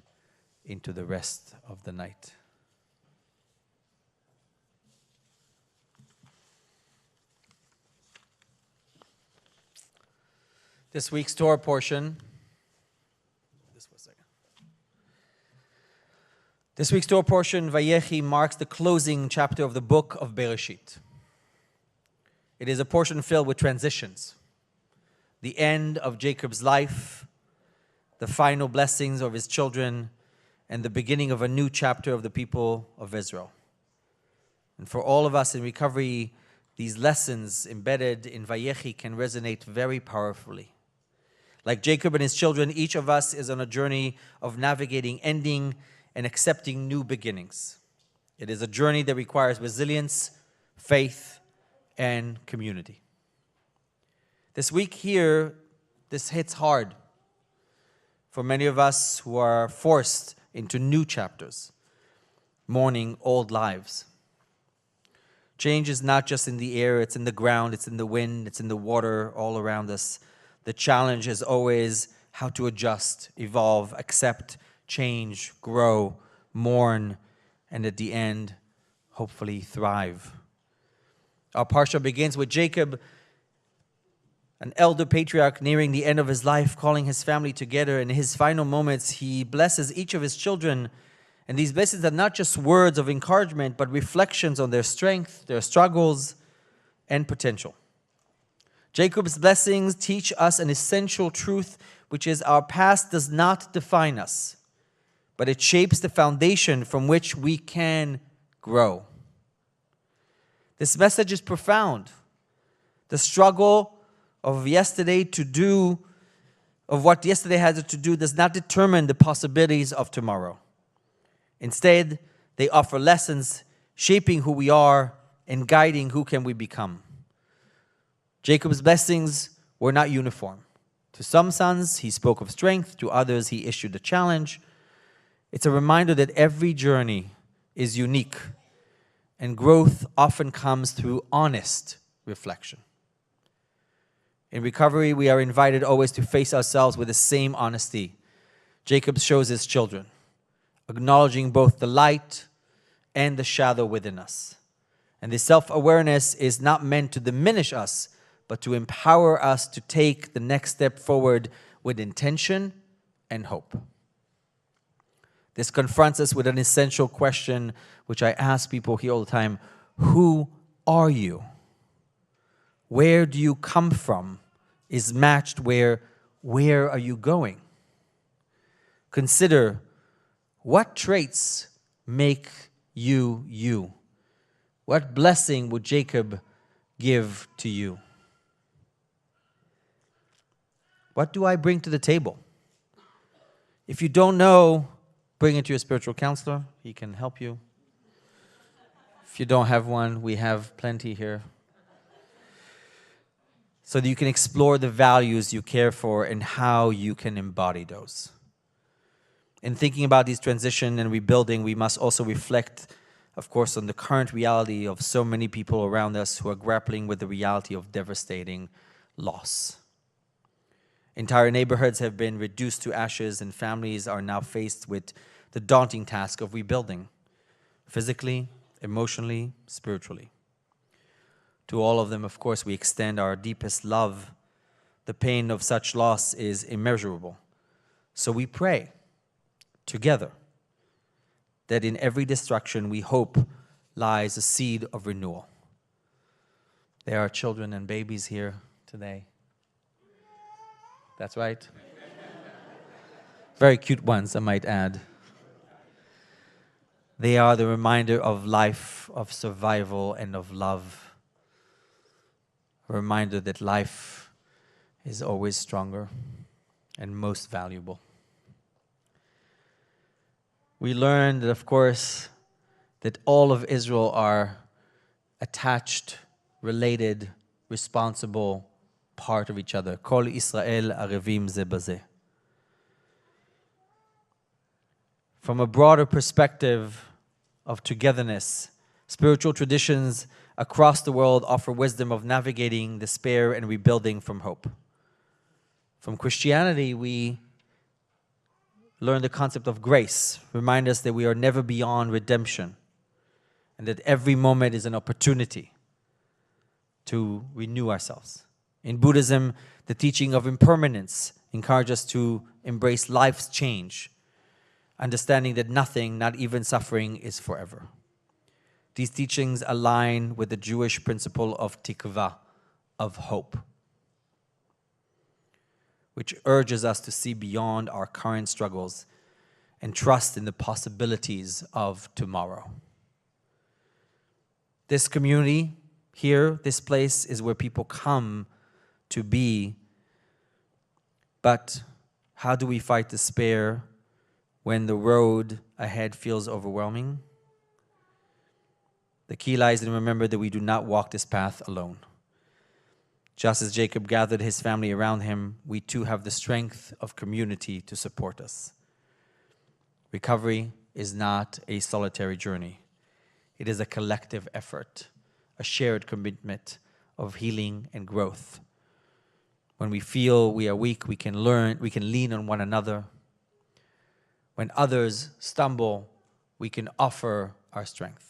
into the rest of the night. This week's Torah portion. This week's Torah portion, Vayechi, marks the closing chapter of the book of Bereshit. It is a portion filled with transitions. The end of Jacob's life, the final blessings of his children, and the beginning of a new chapter of the people of Israel. And for all of us in recovery, these lessons embedded in Vayechi can resonate very powerfully. Like Jacob and his children, each of us is on a journey of navigating ending and accepting new beginnings. It is a journey that requires resilience, faith, and community. This week here, this hits hard for many of us who are forced into new chapters, mourning old lives. Change is not just in the air, it's in the ground, it's in the wind, it's in the water all around us. The challenge is always how to adjust, evolve, accept, change, grow, mourn, and at the end, hopefully thrive. Our parsha begins with Jacob, an elder patriarch nearing the end of his life, calling his family together. In his final moments, he blesses each of his children. And these blessings are not just words of encouragement, but reflections on their strength, their struggles, and potential. Jacob's blessings teach us an essential truth, which is our past does not define us, but it shapes the foundation from which we can grow. This message is profound. The struggle of yesterday of what yesterday had to do does not determine the possibilities of tomorrow. Instead, they offer lessons shaping who we are and guiding who can we become. Jacob's blessings were not uniform. To some sons, he spoke of strength. To others, he issued a challenge. It's a reminder that every journey is unique, and growth often comes through honest reflection. In recovery, we are invited always to face ourselves with the same honesty Jacob shows his children, acknowledging both the light and the shadow within us. And this self-awareness is not meant to diminish us, but to empower us to take the next step forward with intention and hope. This confronts us with an essential question, which I ask people here all the time: who are you? Where do you come from is matched where are you going? Consider, what traits make you you? What blessing would Jacob give to you? What do I bring to the table? If you don't know, bring it to your spiritual counselor. He can help you. If you don't have one, we have plenty here. So that you can explore the values you care for and how you can embody those. In thinking about these transition and rebuilding, we must also reflect, of course, on the current reality of so many people around us who are grappling with the reality of devastating loss. Entire neighborhoods have been reduced to ashes, and families are now faced with the daunting task of rebuilding, physically, emotionally, spiritually. To all of them, of course, we extend our deepest love. The pain of such loss is immeasurable. So we pray together that in every destruction we hope lies a seed of renewal. There are children and babies here today. That's right. Very cute ones, I might add. They are the reminder of life, of survival, and of love. A reminder that life is always stronger and most valuable. We learned that, of course, that all of Israel are attached, related, responsible, part of each other. Kol Israel arevim ze bazeh. From a broader perspective of togetherness, Spiritual traditions across the world offer wisdom of navigating despair and rebuilding from hope. From Christianity, we learn the concept of grace, remind us that we are never beyond redemption, and that every moment is an opportunity to renew ourselves. In Buddhism, the teaching of impermanence encourages us to embrace life's change, understanding that nothing, not even suffering, is forever. These teachings align with the Jewish principle of tikva, of hope, which urges us to see beyond our current struggles and trust in the possibilities of tomorrow. This community here, this place, is where people come to be. But how do we fight despair when the road ahead feels overwhelming? The key lies in remember that we do not walk this path alone. Just as Jacob gathered his family around him, we too have the strength of community to support us. Recovery is not a solitary journey. It is a collective effort, a shared commitment of healing and growth. When we feel we are weak, we can lean on one another. When others stumble, we can offer our strength.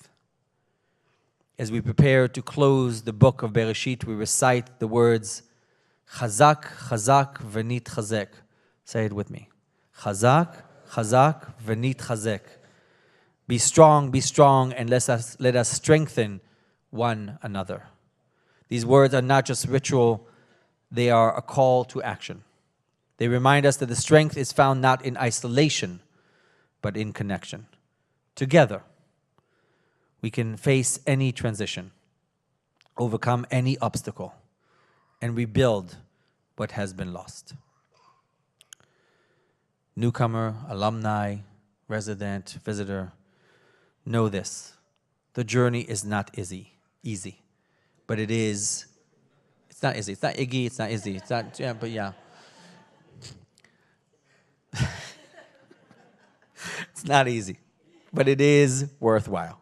As we prepare to close the book of Bereshit, we recite the words, Chazak, Chazak, V'nit Chazek. Say it with me. Chazak, Chazak, V'nit Chazek. Be strong, and let us strengthen one another. These words are not just ritual, they are a call to action. They remind us that the strength is found not in isolation, but in connection. Together, we can face any transition, overcome any obstacle, and rebuild what has been lost. Newcomer, alumni, resident, visitor, know this. The journey is not easy, but it is. It's not easy. It's not Iggy. It's not easy. It's not. Yeah, but yeah. It's not easy, but it is worthwhile.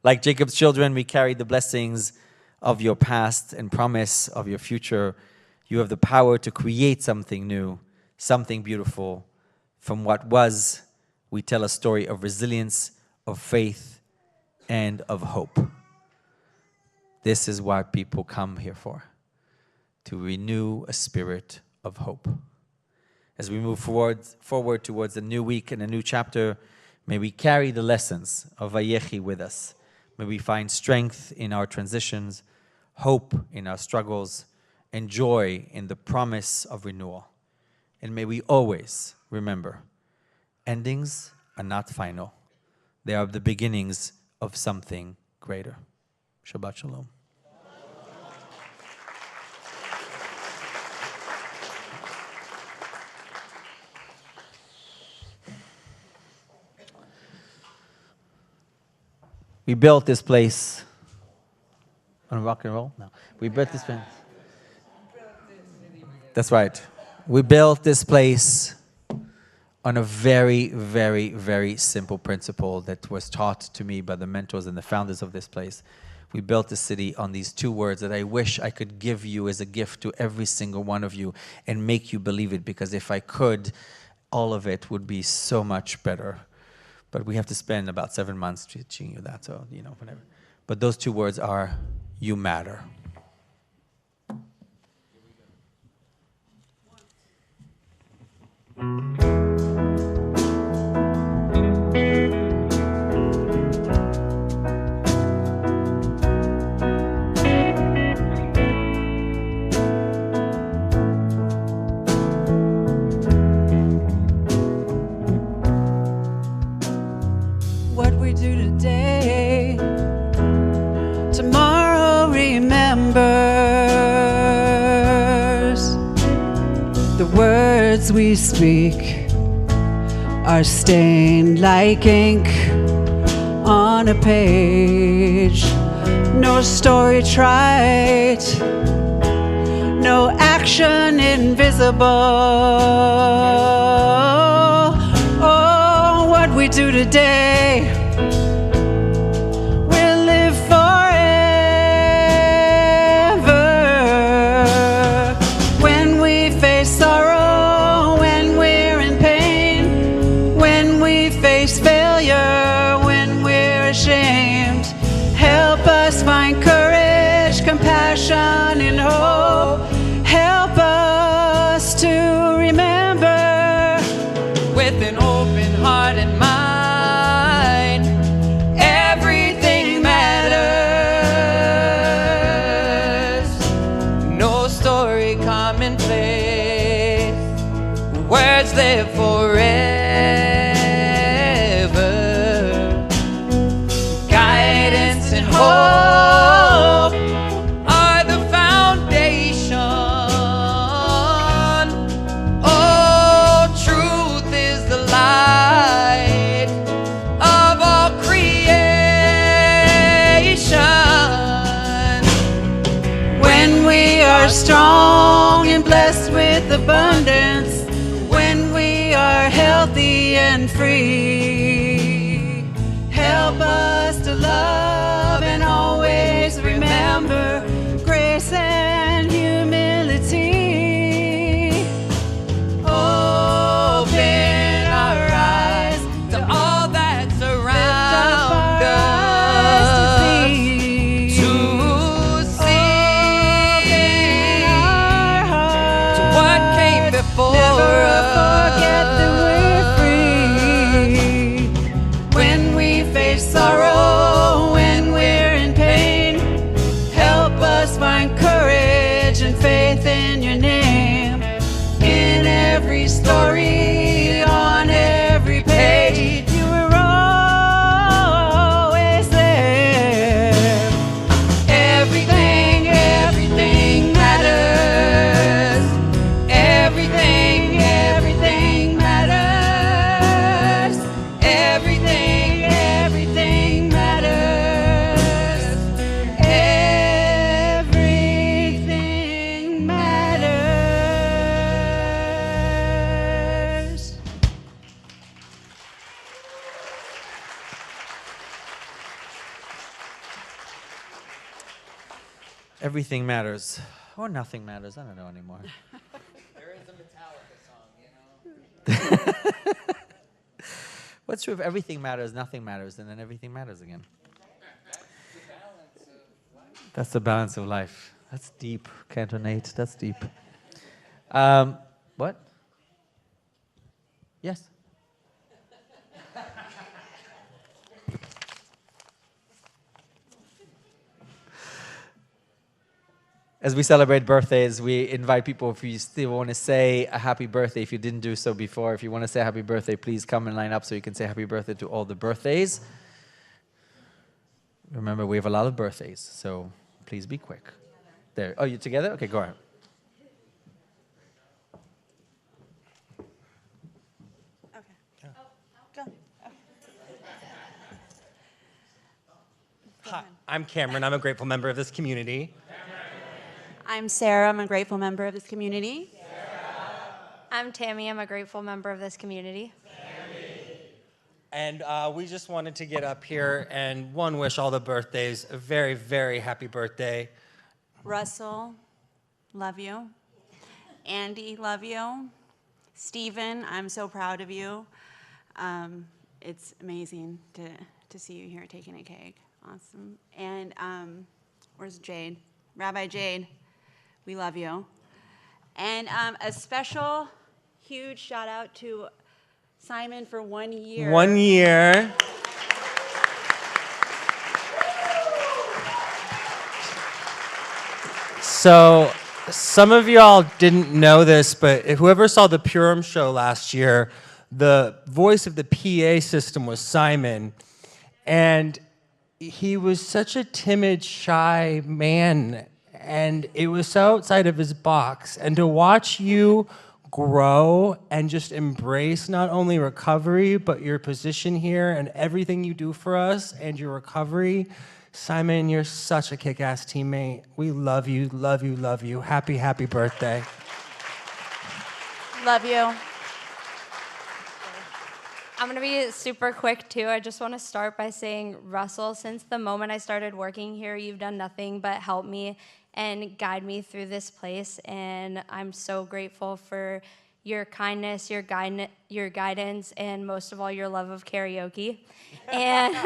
Like Jacob's children, we carry the blessings of your past and promise of your future. You have the power to create something new, something beautiful. From what was, we tell a story of resilience, of faith, and of hope. This is what people come here for, to renew a spirit of hope. As we move forward towards a new week and a new chapter, may we carry the lessons of Vayechi with us. May we find strength in our transitions, hope in our struggles, and joy in the promise of renewal. And may we always remember, endings are not final. They are the beginnings of something greater. Shabbat Shalom. We built this place on rock and roll? No. We built this place. That's right. We built this place on a very, very, very simple principle that was taught to me by the mentors and the founders of this place. We built the city on these two words that I wish I could give you as a gift to every single one of you and make you believe it, because if I could, all of it would be so much better. But we have to spend about 7 months teaching you that, so, whatever. But those two words are, you matter. What we do today, tomorrow remembers. The words we speak are stained like ink on a page. No story trite, no action invisible. Oh, what we do today, we're living words live forever. Guidance and hope are the foundation. Oh, truth is the light of all creation. When we are strong and blessed with abundance, when we are healthy and free, help us to love and always remember grace and humility. Open our eyes to all that's around us to see to what came before us. Forget that we're free when we face sorrow, when we're in pain. Help us find courage and faith in your name. In every story, on every page, you were always there. Everything, everything matters. Everything, everything matters. Everything, everything matters. Everything matters. Everything matters. Or nothing matters. I don't know anymore. There is a Metallica song, you know? What's true if everything matters, nothing matters, and then everything matters again? That's the balance of life. That's deep, Cantor Nate. That's deep. What? Yes? As we celebrate birthdays, we invite people, if you still want to say a happy birthday, if you didn't do so before, if you want to say happy birthday, please come and line up so you can say happy birthday to all the birthdays. Remember, we have a lot of birthdays, so please be quick. There. Oh, you together? Okay, go ahead. Hi, I'm Cameron. I'm a grateful member of this community. I'm Sarah. I'm a grateful member of this community. I'm Tammy. I'm a grateful member of this community. And we just wanted to get up here and wish all the birthdays a very, very happy birthday. Russell, love you. Andy, love you. Stephen, I'm so proud of you. It's amazing to see you here taking a cake. Awesome. And where's Jade? Rabbi Jade, we love you. And a special, huge shout out to Simon for 1 year. 1 year. So some of y'all didn't know this, but whoever saw the Purim show last year, the voice of the PA system was Simon. And he was such a timid, shy man, and it was so outside of his box. And to watch you grow and just embrace not only recovery, but your position here and everything you do for us and your recovery, Simon, you're such a kick-ass teammate. We love you, love you, love you. Happy, happy birthday. Love you. I'm going to be super quick, too. I just want to start by saying, Russell, since the moment I started working here, you've done nothing but help me and guide me through this place, and I'm so grateful for your kindness, your guidance, and most of all, your love of karaoke. And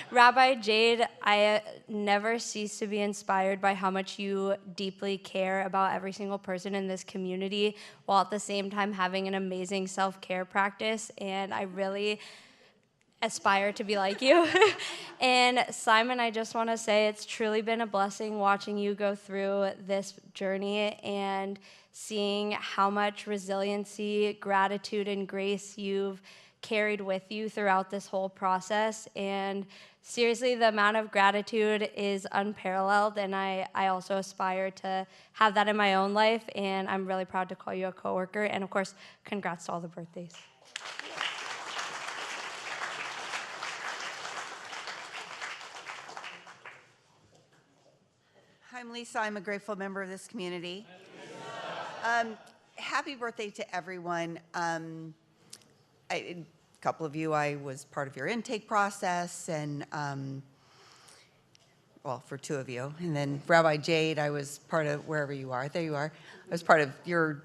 Rabbi Jade, I never cease to be inspired by how much you deeply care about every single person in this community, while at the same time having an amazing self-care practice, and I really aspire to be like you. And Simon, I just want to say it's truly been a blessing watching you go through this journey, and seeing how much resiliency, gratitude, and grace you've carried with you throughout this whole process. And seriously, the amount of gratitude is unparalleled, and I also aspire to have that in my own life, and I'm really proud to call you a coworker. And of course, congrats to all the birthdays. I'm Lisa. I'm a grateful member of this community. Happy birthday to everyone. A couple of you, I was part of your intake process, and well, for two of you. And then Rabbi Jade, I was part of, wherever you are, there you are. I was part of your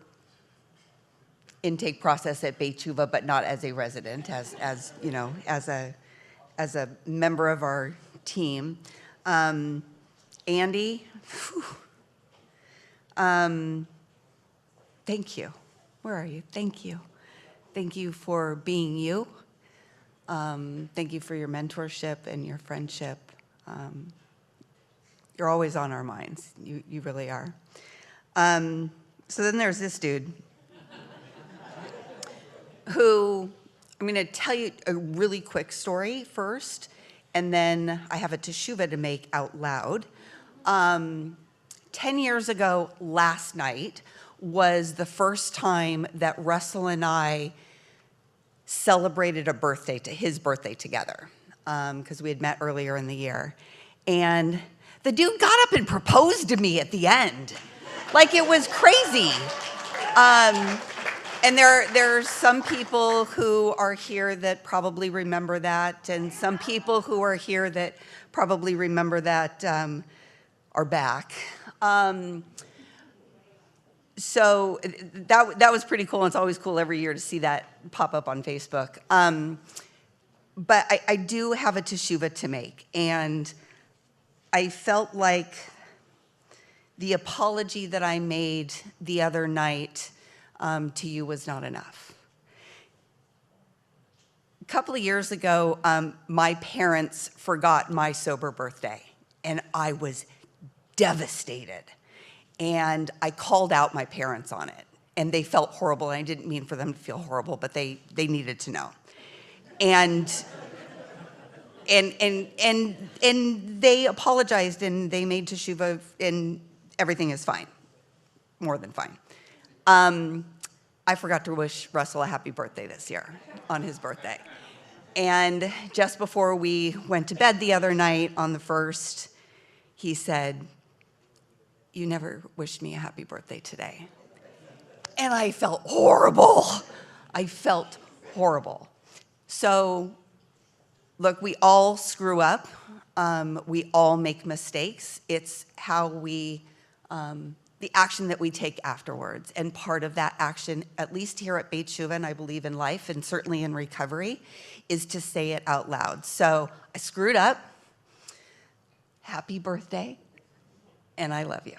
intake process at Beit Tshuva, but not as a resident, as you know, as a member of our team. Andy, thank you. Where are you? Thank you. Thank you for being you. Thank you for your mentorship and your friendship. You're always on our minds. You really are. So then there's this dude who, I'm going to tell you a really quick story first, and then I have a teshuvah to make out loud. 10 years ago last night was the first time that Russell and I celebrated his birthday together, because we had met earlier in the year. And the dude got up and proposed to me at the end. Like, it was crazy. And there's some people who are here that probably remember that, and some people who are here that probably remember that are back. So that was pretty cool. It's always cool every year to see that pop up on Facebook. But I do have a teshuvah to make, and I felt like the apology that I made the other night to you was not enough. A couple of years ago, my parents forgot my sober birthday, and I was devastated. And I called out my parents on it, and they felt horrible. And I didn't mean for them to feel horrible, but they needed to know. And they apologized, and they made teshuvah, and everything is fine, more than fine. I forgot to wish Russell a happy birthday this year on his birthday. And just before we went to bed the other night on the 1st, he said, "You never wished me a happy birthday today." And I felt horrible. I felt horrible. So, look, we all screw up. We all make mistakes. It's how we, the action that we take afterwards. And part of that action, at least here at Beit Tshuva, and I believe in life, and certainly in recovery, is to say it out loud. So I screwed up. Happy birthday, and I love you.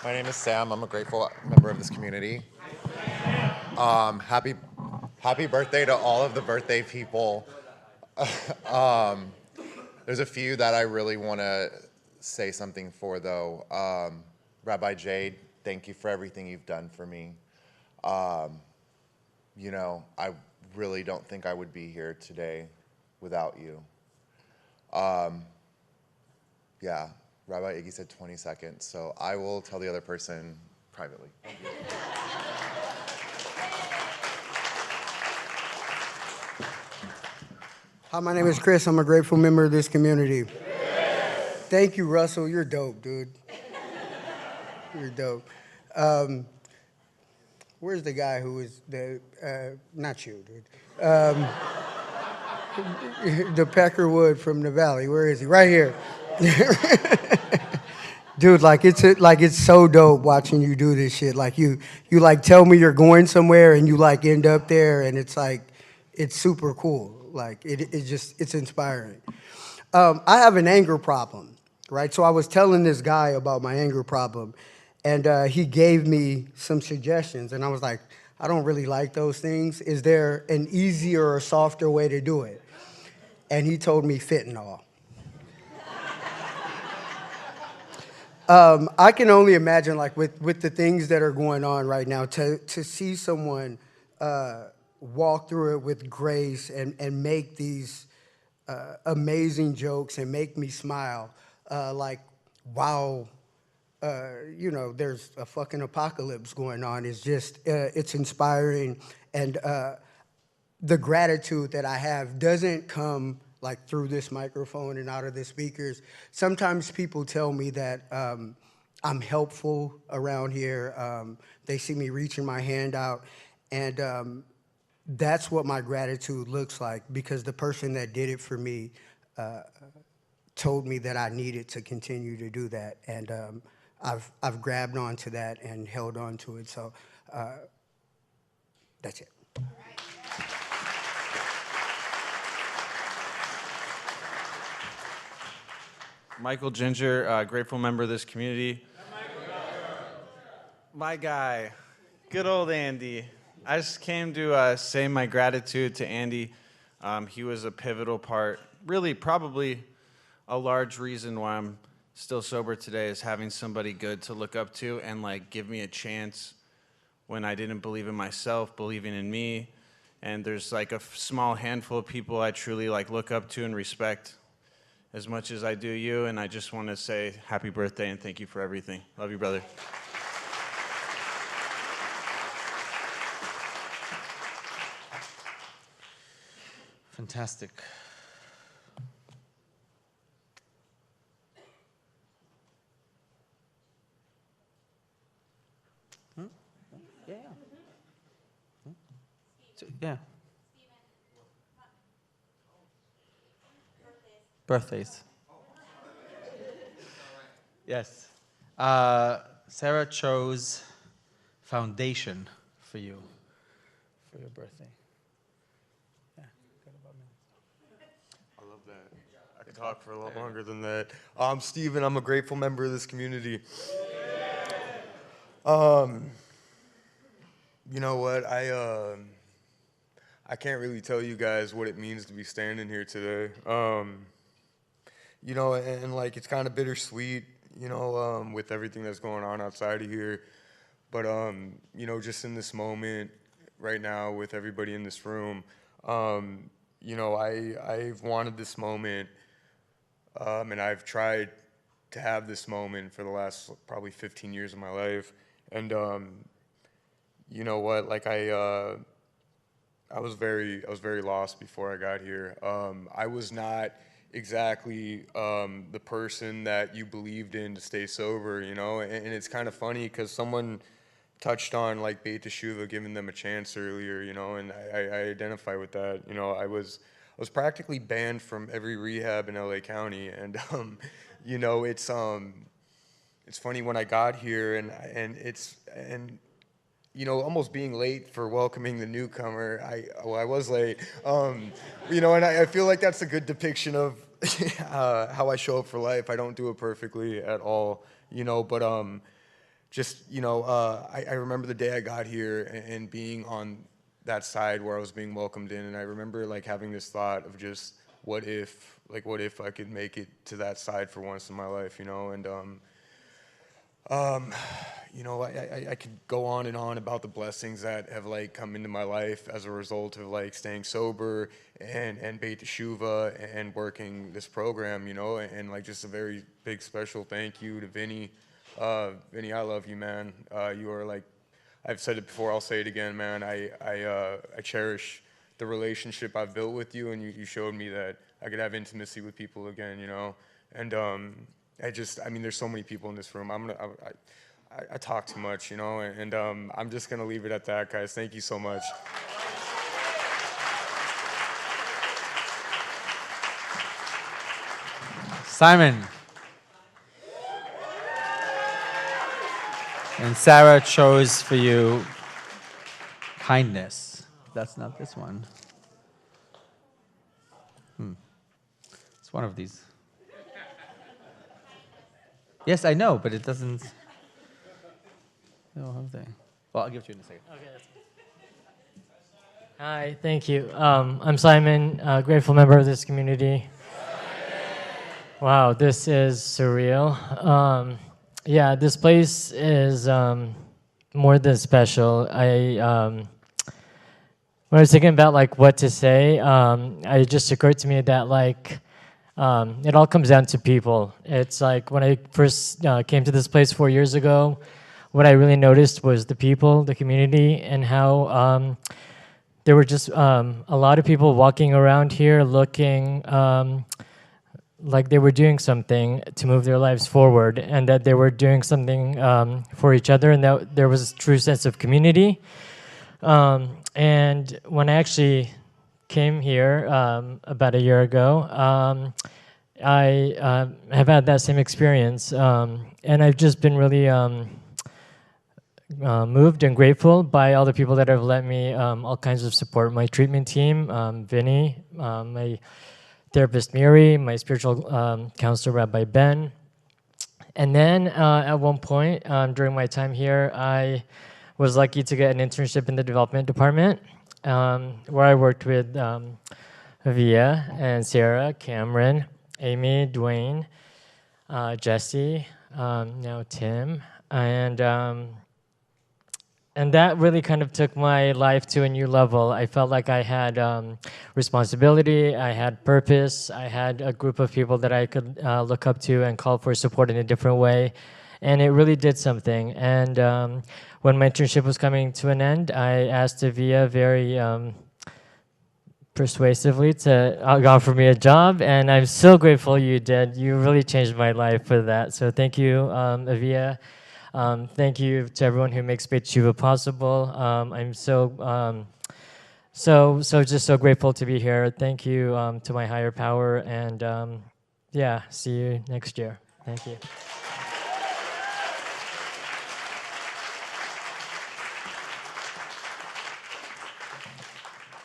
My name is Sam. I'm a grateful member of this community. Happy birthday to all of the birthday people. There's a few that I really want to say something for, though. Rabbi Jade, thank you for everything you've done for me. You know, I really don't think I would be here today without you. Yeah, Rabbi Iggy said 20 seconds, so I will tell the other person privately. Thank you. Hi, my name is Chris. I'm a grateful member of this community. Thank you, Russell. You're dope, dude. You're dope. Where's the guy who was the, not you, dude. The Peckerwood from the Valley. Where is he? Right here. Dude, it's so dope watching you do this shit. Like you like tell me you're going somewhere and you like end up there, and it's like, it's super cool. Like it's inspiring. I have an anger problem, right? So I was telling this guy about my anger problem, and he gave me some suggestions, and I was like, I don't really like those things. Is there an easier or softer way to do it? And he told me fentanyl. I can only imagine, like, with the things that are going on right now, to see someone walk through it with grace and make these amazing jokes and make me smile, like, wow, you know, there's a fucking apocalypse going on. It's just, it's inspiring. And the gratitude that I have doesn't come like through this microphone and out of the speakers. Sometimes people tell me that I'm helpful around here. They see me reaching my hand out, and that's what my gratitude looks like, because the person that did it for me told me that I needed to continue to do that, and I've grabbed onto that and held on to it. So that's it. Michael Ginger, grateful member of this community. My guy, good old Andy. I just came to say my gratitude to Andy. He was a pivotal part, really probably a large reason why I'm still sober today, is having somebody good to look up to and like give me a chance when I didn't believe in myself, believing in me. And there's like a small handful of people I truly like look up to and respect as much as I do you, and I just want to say happy birthday and thank you for everything. Love you, brother. Fantastic. Yeah. Yeah. Birthdays. Yes. Sarah chose foundation for you for your birthday. Yeah. I love that. I could talk for a lot longer than that. I'm Steven. I'm a grateful member of this community. You know what? I can't really tell you guys what it means to be standing here today. You know, and like it's kind of bittersweet, you know, with everything that's going on outside of here. But, you know, just in this moment right now with everybody in this room, you know, I've wanted this moment, and I've tried to have this moment for the last probably 15 years of my life. And, you know what, like I was very lost before I got here. I was not exactly the person that you believed in to stay sober, you know, and it's kind of funny because someone touched on like Beit Teshuva, giving them a chance earlier, you know, and I identify with that. You know, I was practically banned from every rehab in LA County, and you know, it's funny when I got here, and you know, almost being late for welcoming the newcomer. I was late, you know, and I feel like that's a good depiction of how I show up for life. I don't do it perfectly at all, you know, but just, you know, I remember the day I got here and being on that side where I was being welcomed in, and I remember like having this thought of just what if I could make it to that side for once in my life, you know, and you know, I could go on and on about the blessings that have like come into my life as a result of like staying sober and Beit Teshuva and working this program, you know, and like just a very big special thank you to Vinny. Vinny, I love you, man. You are like, I've said it before, I'll say it again, man. I cherish the relationship I've built with you, and you showed me that I could have intimacy with people again, you know, and I mean, there's so many people in this room. I talk too much, you know, and I'm just gonna leave it at that, guys. Thank you so much. Simon. And Sarah chose for you kindness. That's not this one. It's one of these. Yes, I know, but it doesn't. No, have they? Well, I'll give it to you in a second. Okay, that's good. Hi, thank you. I'm Simon, a grateful member of this community. Wow, this is surreal. Yeah, this place is more than special. When I was thinking about like what to say, it just occurred to me that like it all comes down to people. It's like when I first came to this place 4 years ago, what I really noticed was the people, the community, and how there were just a lot of people walking around here looking like they were doing something to move their lives forward, and that they were doing something for each other, and that there was a true sense of community. And when I actually came here about a year ago, I have had that same experience, and I've just been really moved and grateful by all the people that have lent me all kinds of support. My treatment team, Vinny, my therapist Miri, my spiritual counselor Rabbi Ben. And then at one point during my time here, I was lucky to get an internship in the development department, where I worked with Via and Sarah, Cameron, Amy, Dwayne, Jesse, now Tim, and that really kind of took my life to a new level. I felt like I had responsibility, I had purpose, I had a group of people that I could look up to and call for support in a different way. And it really did something. And when my internship was coming to an end, I asked Avia very persuasively to offer me a job, and I'm so grateful you did. You really changed my life for that. So thank you, Avia. Thank you to everyone who makes Beit Tshuva possible. I'm just so grateful to be here. Thank you to my higher power, and yeah, see you next year. Thank you.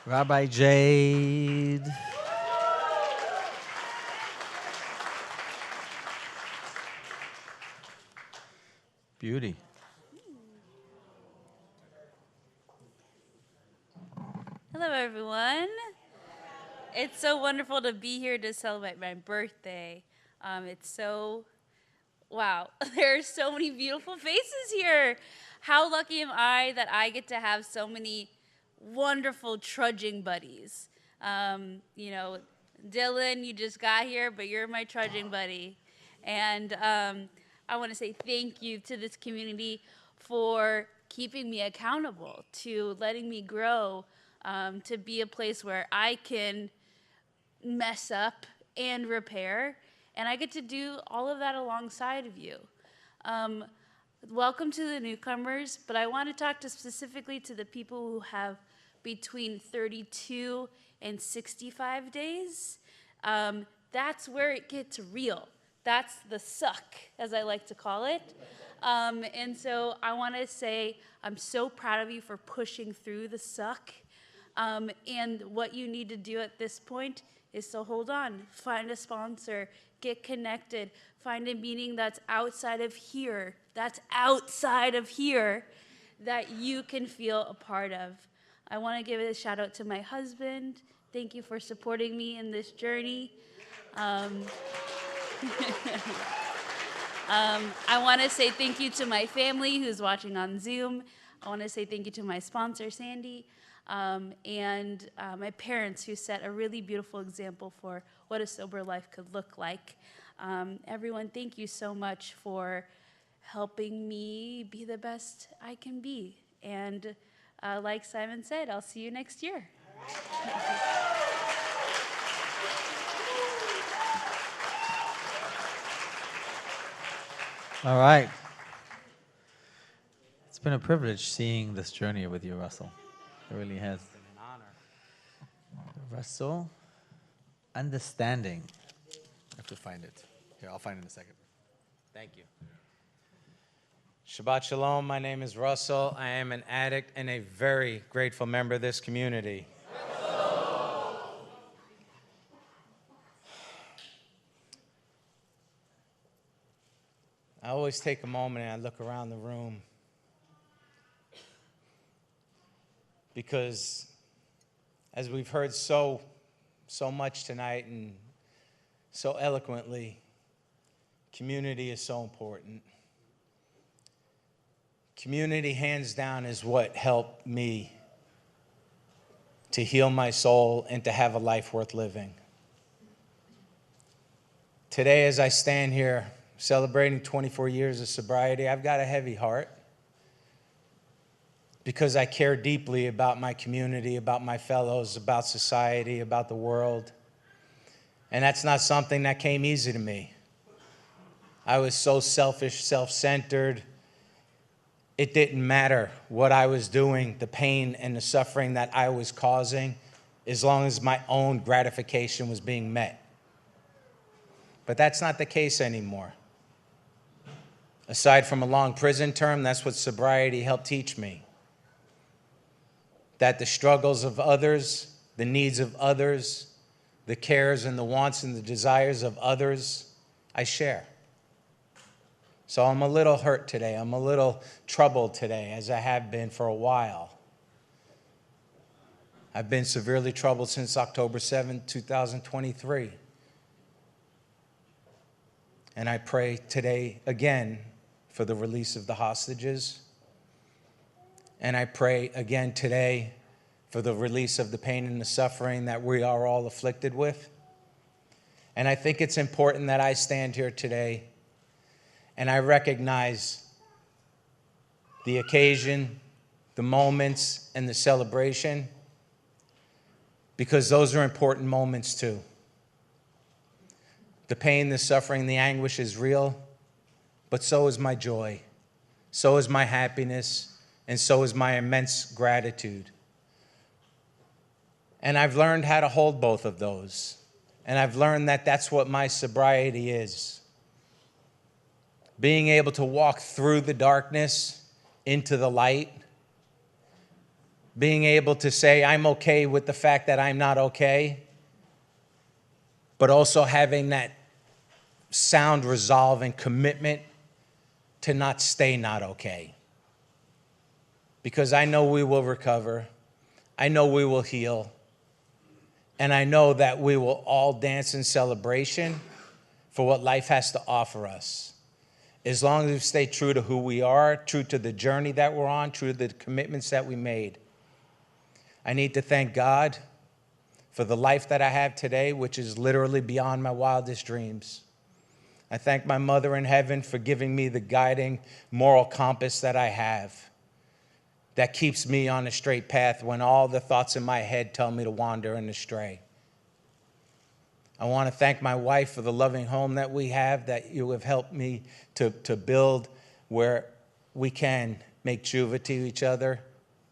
Rabbi Jade. Beauty. Hello, everyone. It's so wonderful to be here to celebrate my birthday. It's so, wow, there are so many beautiful faces here. How lucky am I that I get to have so many wonderful trudging buddies. You know, Dylan, you just got here, but you're my trudging buddy. And I want to say thank you to this community for keeping me accountable, to letting me grow, to be a place where I can mess up and repair. And I get to do all of that alongside of you. Welcome to the newcomers, but I want to talk specifically to the people who have between 32 and 65 days. That's where it gets real. That's the suck, as I like to call it. And so I want to say I'm so proud of you for pushing through the suck. And what you need to do at this point is to hold on, find a sponsor, get connected, find a meeting that's outside of here, that you can feel a part of. I want to give a shout out to my husband. Thank you for supporting me in this journey. I want to say thank you to my family who's watching on Zoom. I want to say thank you to my sponsor, Sandy, and my parents who set a really beautiful example for what a sober life could look like. Everyone, thank you so much for helping me be the best I can be. And like Simon said, I'll see you next year. All right. It's been a privilege seeing this journey with you, Russell. It really has. It's been an honor. Russell, understanding. I have to find it. Here, I'll find it in a second. Thank you. Shabbat Shalom. My name is Russell. I am an addict and a very grateful member of this community. I always take a moment and I look around the room because as we've heard so much tonight and so eloquently, community is so important. Community, hands down, is what helped me to heal my soul and to have a life worth living. Today, as I stand here celebrating 24 years of sobriety, I've got a heavy heart because I care deeply about my community, about my fellows, about society, about the world. And that's not something that came easy to me. I was so selfish, self-centered. It didn't matter what I was doing, the pain and the suffering that I was causing, as long as my own gratification was being met. But that's not the case anymore. Aside from a long prison term, that's what sobriety helped teach me. That the struggles of others, the needs of others, the cares and the wants and the desires of others, I share. So I'm a little hurt today. I'm a little troubled today, as I have been for a while. I've been severely troubled since October 7, 2023. And I pray today again for the release of the hostages. And I pray again today for the release of the pain and the suffering that we are all afflicted with. And I think it's important that I stand here today and I recognize the occasion, the moments, and the celebration, because those are important moments too. The pain, the suffering, the anguish is real, but so is my joy, so is my happiness, and so is my immense gratitude. And I've learned how to hold both of those. And I've learned that that's what my sobriety is. Being able to walk through the darkness into the light. Being able to say, I'm okay with the fact that I'm not okay. But also having that sound resolve and commitment to not stay not okay. Because I know we will recover. I know we will heal. And I know that we will all dance in celebration for what life has to offer us. As long as we stay true to who we are, true to the journey that we're on, true to the commitments that we made. I need to thank God for the life that I have today, which is literally beyond my wildest dreams. I thank my mother in heaven for giving me the guiding moral compass that I have, that keeps me on a straight path when all the thoughts in my head tell me to wander and astray. I want to thank my wife for the loving home that we have, that you have helped me to build, where we can make tshuva to each other,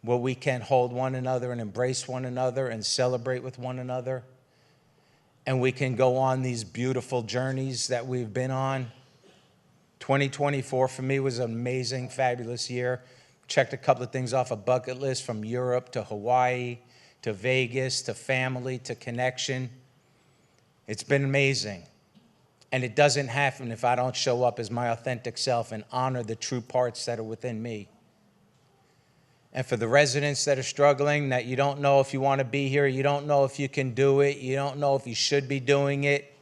where we can hold one another and embrace one another and celebrate with one another. And we can go on these beautiful journeys that we've been on. 2024 for me was an amazing, fabulous year. Checked a couple of things off a bucket list, from Europe to Hawaii to Vegas to family to connection. It's been amazing. And it doesn't happen if I don't show up as my authentic self and honor the true parts that are within me. And for the residents that are struggling, that you don't know if you want to be here, you don't know if you can do it, you don't know if you should be doing it,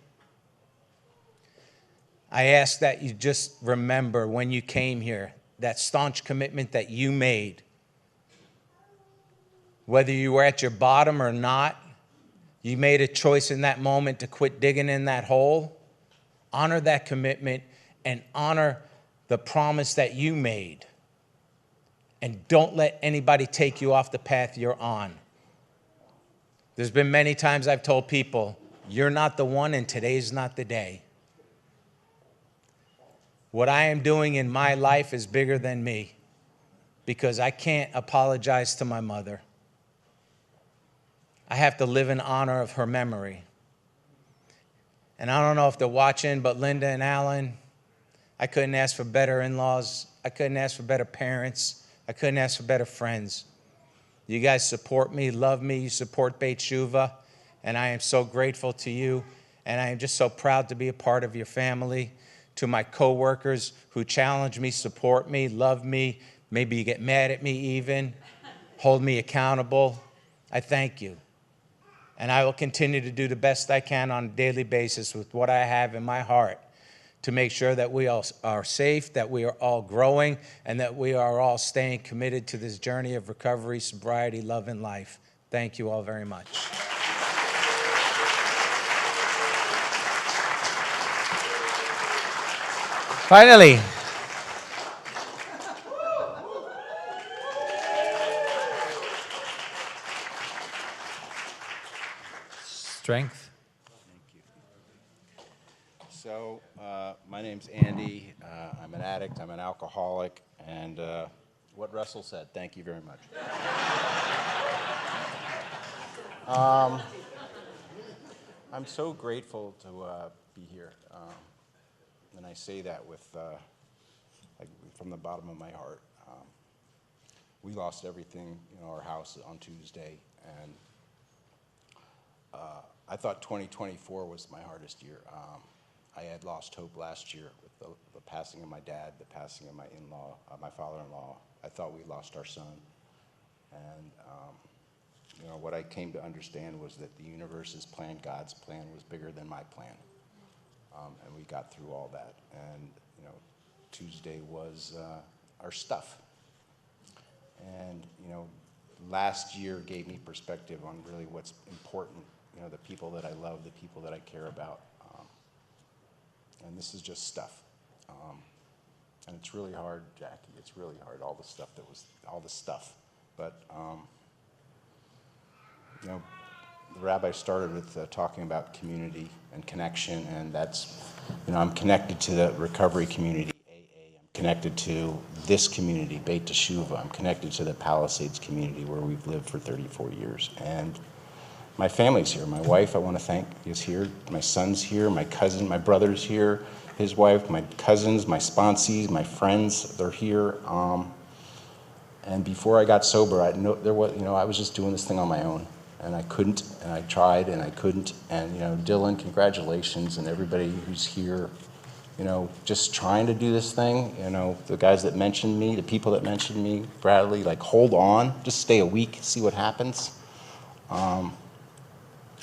I ask that you just remember when you came here, that staunch commitment that you made. Whether you were at your bottom or not, you made a choice in that moment to quit digging in that hole. Honor that commitment and honor the promise that you made. And don't let anybody take you off the path you're on. There's been many times I've told people, you're not the one and today's not the day. What I am doing in my life is bigger than me, because I can't apologize to my mother. I have to live in honor of her memory. And I don't know if they're watching, but Linda and Alan, I couldn't ask for better in-laws. I couldn't ask for better parents. I couldn't ask for better friends. You guys support me, love me, you support Beit Shuva, and I am so grateful to you, and I am just so proud to be a part of your family. To my coworkers who challenge me, support me, love me, maybe you get mad at me even, hold me accountable, I thank you. And I will continue to do the best I can on a daily basis with what I have in my heart to make sure that we all are safe, that we are all growing, and that we are all staying committed to this journey of recovery, sobriety, love, and life. Thank you all very much. Finally. Strength. So, my name's Andy. I'm an addict. I'm an alcoholic. And what Russell said, thank you very much. I'm so grateful to be here. And I say that with, like, from the bottom of my heart. We lost everything in our house on Tuesday. And I thought 2024 was my hardest year. I had lost hope last year with the passing of my dad, the passing of my in-law, my father-in-law. I thought we lost our son. And you know, what I came to understand was that the universe's plan, God's plan, was bigger than my plan. And we got through all that. And you know, Tuesday was our stuff. And you know, last year gave me perspective on really what's important. You know, the people that I love, the people that I care about. And this is just stuff. And it's really hard, Jackie. It's really hard, all the stuff that was, all the stuff. But, you know, the rabbi started with talking about community and connection, and that's, you know, I'm connected to the recovery community, AA. I'm connected to this community, Beit Teshuvah. I'm connected to the Palisades community where we've lived for 34 years. And my family's here. My wife, I want to thank, is here. My son's here. My cousin, my brother's here. His wife, my cousins, my sponsees, my friends, they're here. And before I got sober, I was just doing this thing on my own. And I couldn't, and I tried, and I couldn't. And, you know, Dylan, congratulations, and everybody who's here, you know, just trying to do this thing. You know, the guys that mentioned me, the people that mentioned me, Bradley, like, hold on. Just stay a week, see what happens.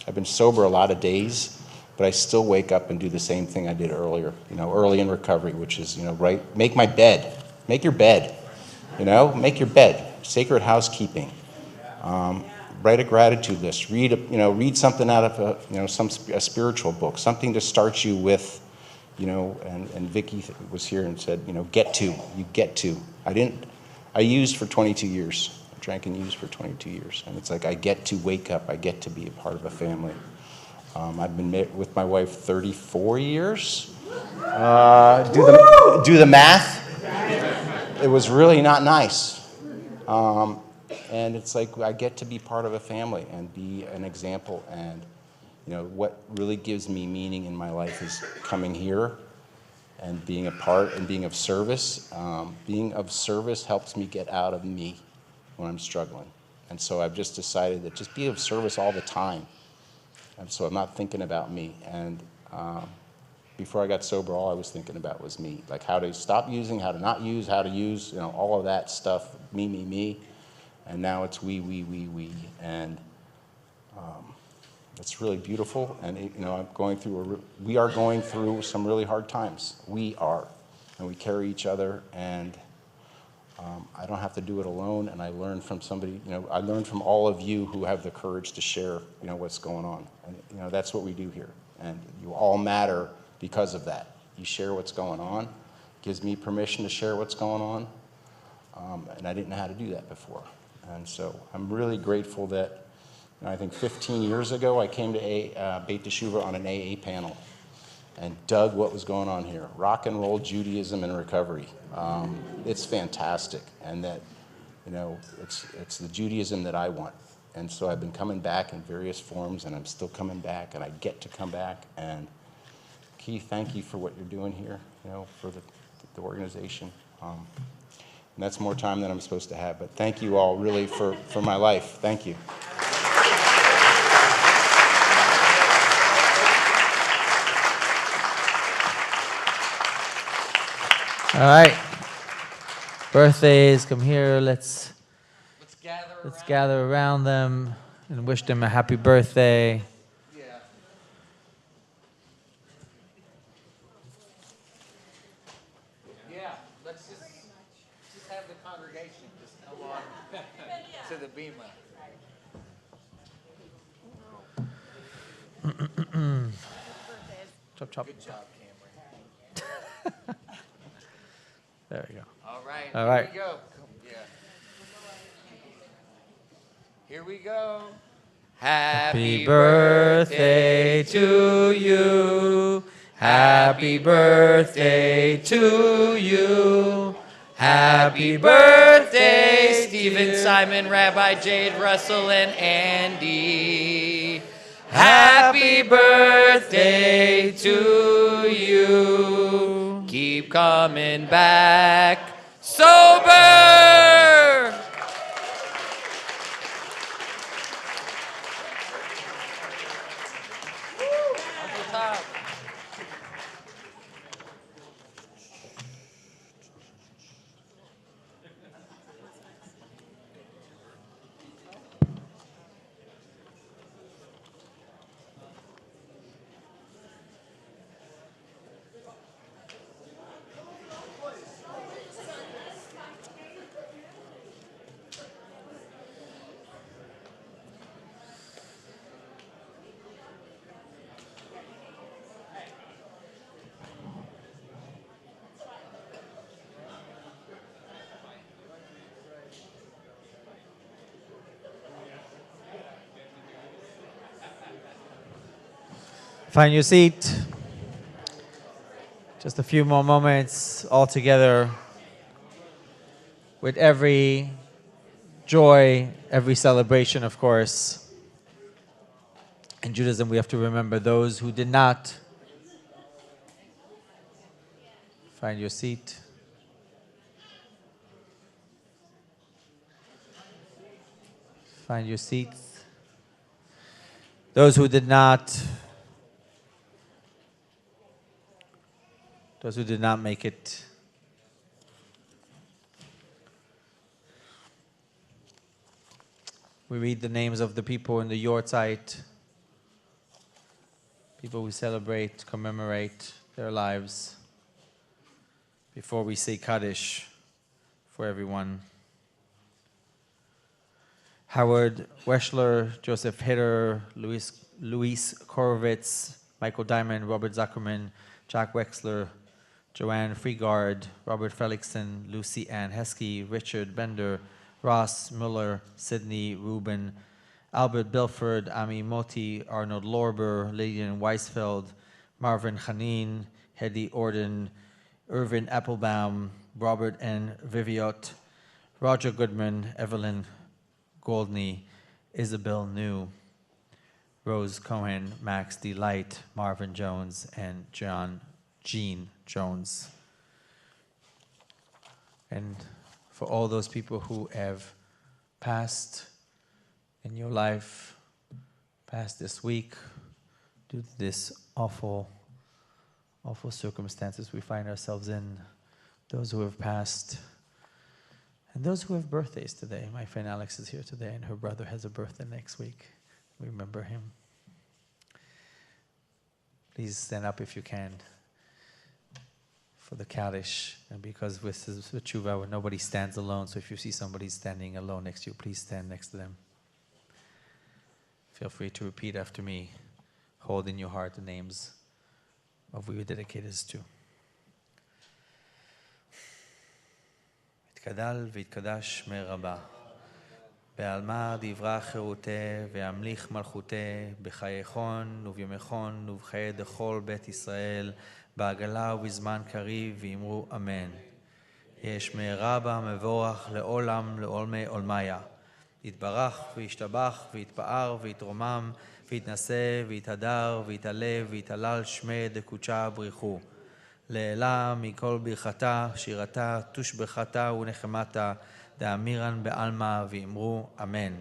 I've been sober a lot of days, but I still wake up and do the same thing I did earlier, you know, early in recovery, which is, you know, make my bed. Make your bed, you know, make your bed. Sacred housekeeping. Write a gratitude list. Read something out of a spiritual book, something to start you with, you know, and Vicky was here and said, you know, you get to. I used for 22 years. Drank and used for 22 years. And it's like, I get to wake up, I get to be a part of a family. I've been with my wife 34 years. Do the math. It was really not nice. And it's like, I get to be part of a family and be an example. And you know, what really gives me meaning in my life is coming here and being a part and being of service. Being of service helps me get out of me when I'm struggling. And so I've just decided that just be of service all the time. And so I'm not thinking about me. And before I got sober, all I was thinking about was me. Like how to stop using, how to not use, how to use, you know, all of that stuff, me. And now it's we. And it's really beautiful. And you know, we are going through some really hard times. We are. And we carry each other, and I don't have to do it alone, and I learned from somebody, you know, I learned from all of you who have the courage to share, you know, what's going on. And, you know, that's what we do here. And you all matter because of that. You share what's going on. Gives me permission to share what's going on. And I didn't know how to do that before. And so I'm really grateful that, you know, I think 15 years ago, I came to Beit Teshuvah on an AA panel and dug what was going on here. Rock and roll Judaism and recovery. It's fantastic, and that, you know, it's the Judaism that I want. And so I've been coming back in various forms, and I'm still coming back, and I get to come back. And Keith, thank you for what you're doing here, you know, for the organization. And that's more time than I'm supposed to have, but thank you all really for my life. Thank you. All right. Birthdays, come here. Let's gather around them and wish them a happy birthday. let's just have the congregation just come on to the bema. Chop, chop. Good job, Cameron. There we go. All right. All right. Here we go. Yeah. Here we go. Happy birthday to you. Happy birthday to you. Happy birthday, Stephen, Simon, Rabbi Jade, Russell, and Andy. Happy birthday to you. Keep coming back sober. Uncle Tom. Find your seat. Just a few more moments all together. With every joy, every celebration, of course. In Judaism, we have to remember those who did not. Find your seat. Find your seats. Those who did not make it. We read the names of the people in the Yortzeit, people we celebrate, commemorate their lives before we say Kaddish for everyone. Howard Weschler, Joseph Hitter, Luis Korovitz, Michael Diamond, Robert Zuckerman, Jack Wexler, Joanne Freegard, Robert Felixson, Lucy Ann Heskey, Richard Bender, Ross Muller, Sidney Rubin, Albert Bilford, Ami Moti, Arnold Lorber, Lillian Weisfeld, Marvin Khanin, Hedy Orden, Irvin Applebaum, Robert N. Viviot, Roger Goodman, Evelyn Goldney, Isabel New, Rose Cohen, Max Delight, Marvin Jones, and Gene Jones. And for all those people who have passed in your life, passed this week, due to this awful circumstances we find ourselves in, those who have passed, and those who have birthdays today. My friend Alex is here today, and her brother has a birthday next week. We remember him. Please stand up if you can for the Kaddish. And because this is a tshuva where nobody stands alone, so if you see somebody standing alone next to you, please stand next to them. Feel free to repeat after me. Hold in your heart the names of who you dedicate this to. יתגדל ויתקדש שמי רבה. בעלמא דברה חירותי וימליך מלכותי בחייכון ובימיכון ובחיי דכל בית ישראל בעגלה ובזמן קריב ואמרו אמן. יש שמי רבה מבורך לעולם לעולמי עולמיה. יתברך וישתבח ויתפאר ויתרומם ויתנשא ויתהדר ויתעלה ויתהלל שמי דקודשה בריחו. לעילה מכל ברכתה, שירתה, תושבחתה ונחמתה, דאמירן בעלמא ואמרו אמן.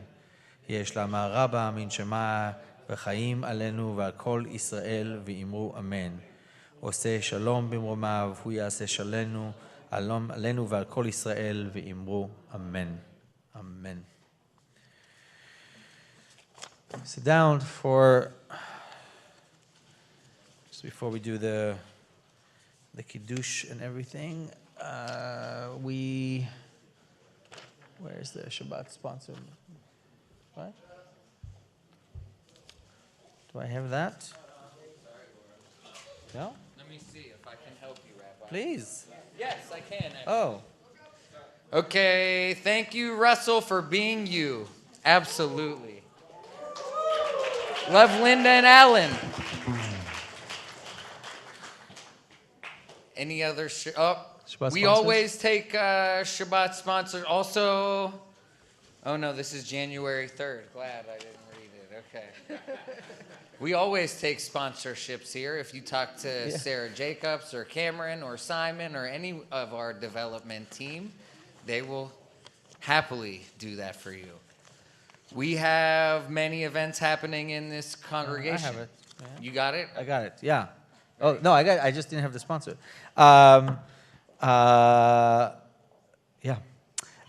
יש לה רבה מן שמע וחיים עלינו ועל כל ישראל ואמרו אמן. עושה שלום במרומיו, הוא יעשה שלנו עלינו ועל כל ישראל ואמרו אמן. Amen. Sit down for, just before we do the Kiddush and everything. Where's the Shabbat sponsor? What? Do I have that? No? Let me see if I can help you, Rabbi. Please. Yes, I can. Actually. Oh. Okay, thank you, Russell, for being you. Absolutely. Love, Linda and Alan. Any other? Shabbat we sponsors? always take Shabbat sponsors. Also, oh no, this is January 3rd. Glad I didn't read it. Okay. We always take sponsorships here. If you talk to Sarah Jacobs or Cameron or Simon or any of our development team, they will happily do that for you. We have many events happening in this congregation. I have it. Yeah. You got it? I got it. Yeah. Oh no, I just didn't have the sponsor. Yeah.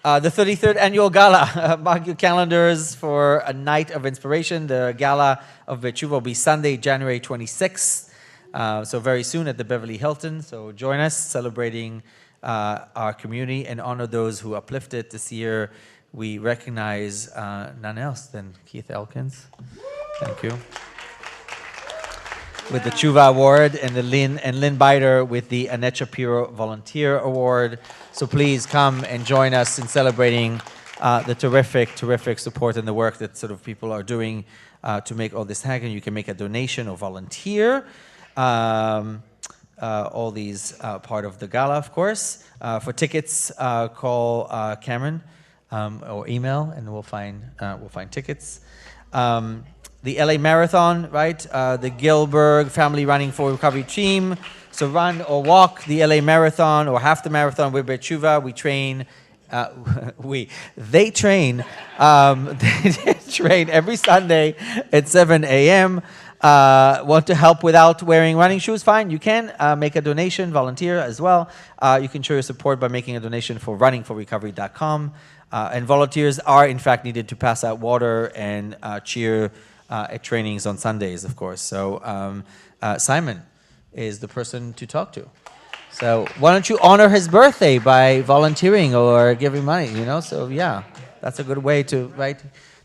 The 33rd annual gala. Mark your calendars for a night of inspiration. The gala of Betshuva will be Sunday, January 26th. So very soon at the Beverly Hilton. So join us celebrating our community and honor those who uplifted this year. We recognize none else than Keith Elkins. Thank you. With the Tshuva Award and Lynn Biter with the Annette Shapiro Volunteer Award. So please come and join us in celebrating the terrific support and the work that sort of people are doing to make all this happen. You can make a donation or volunteer. All these part of the gala, of course. For tickets, call Cameron or email, and we'll find tickets. The LA Marathon, right? The Gilbert Family Running for Recovery team. So run or walk the LA Marathon or half the marathon with Betshuva. We train. They train. They train every Sunday at 7 a.m. Want to help without wearing running shoes? Fine, you can make a donation, volunteer as well. You can show your support by making a donation for runningforrecovery.com. And volunteers are, in fact, needed to pass out water and cheer at trainings on Sundays, of course. So Simon is the person to talk to. So why don't you honor his birthday by volunteering or giving money, you know? So yeah, that's a good way to, right?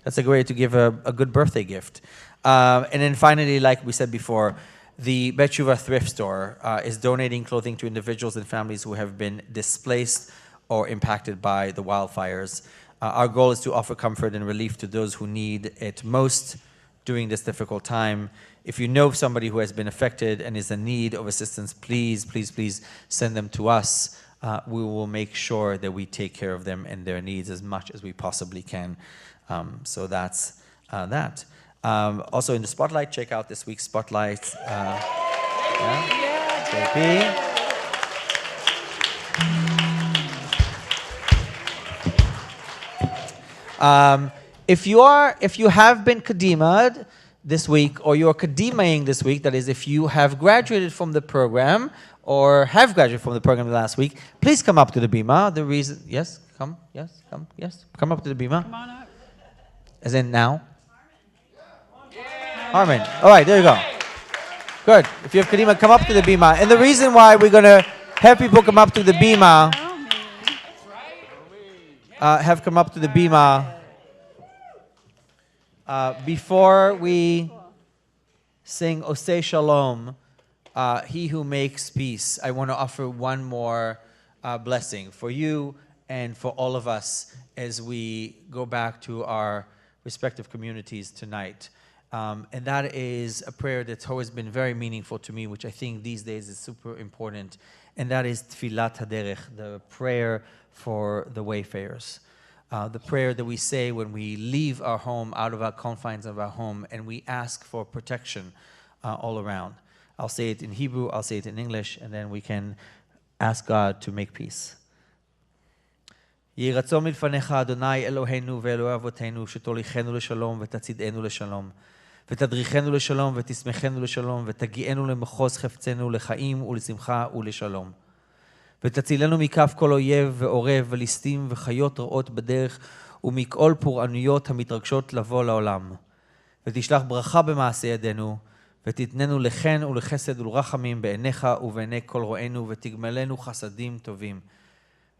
That's a good way to give a good birthday gift. And then finally, like we said before, the Betshuva thrift store is donating clothing to individuals and families who have been displaced or impacted by the wildfires. Our goal is to offer comfort and relief to those who need it most during this difficult time. If you know somebody who has been affected and is in need of assistance, please, please, please send them to us. We will make sure that we take care of them and their needs as much as we possibly can. So that's that. Also in the Spotlight, check out this week's Spotlight. JP. If you have been Kadimad this week, or you're Kadimaing this week, that is, if you have graduated from the program or have graduated from the program last week, please come up to the Bima. The reason, come up to the Bima. Come on up. As in now? Harmon. All right, there you go. Good. If you have Kadima, come up to the Bima. And the reason why we're going to have people come up to the Bima, before we sing Oseh Shalom, He Who Makes Peace, I want to offer one more blessing for you and for all of us as we go back to our respective communities tonight. And that is a prayer that's always been very meaningful to me, which I think these days is super important. And that is Tfilat HaDerech, the prayer for the wayfarers. The prayer that we say when we leave our home, out of our confines of our home, and we ask for protection all around. I'll say it in Hebrew, I'll say it in English, and then we can ask God to make peace. יהי רצון מלפניך, אדוני אלוהינו ואלוהי אבותינו, שתוליכנו לשלום ותצעידנו לשלום, ותדריכנו לשלום ותשמחנו לשלום, ותגיענו למחוז חפצנו לחיים ולשמחה ולשלום. ותצילנו מכף כל אויב ועורב וליסטים וחיות רעות בדרך ומכל פורענויות המתרגשות לבוא לעולם. ותשלח ברכה במעשה ידינו, ותתננו לחן ולחסד ולרחמים בעיניך ובעיני כל רואינו, ותגמלנו חסדים טובים.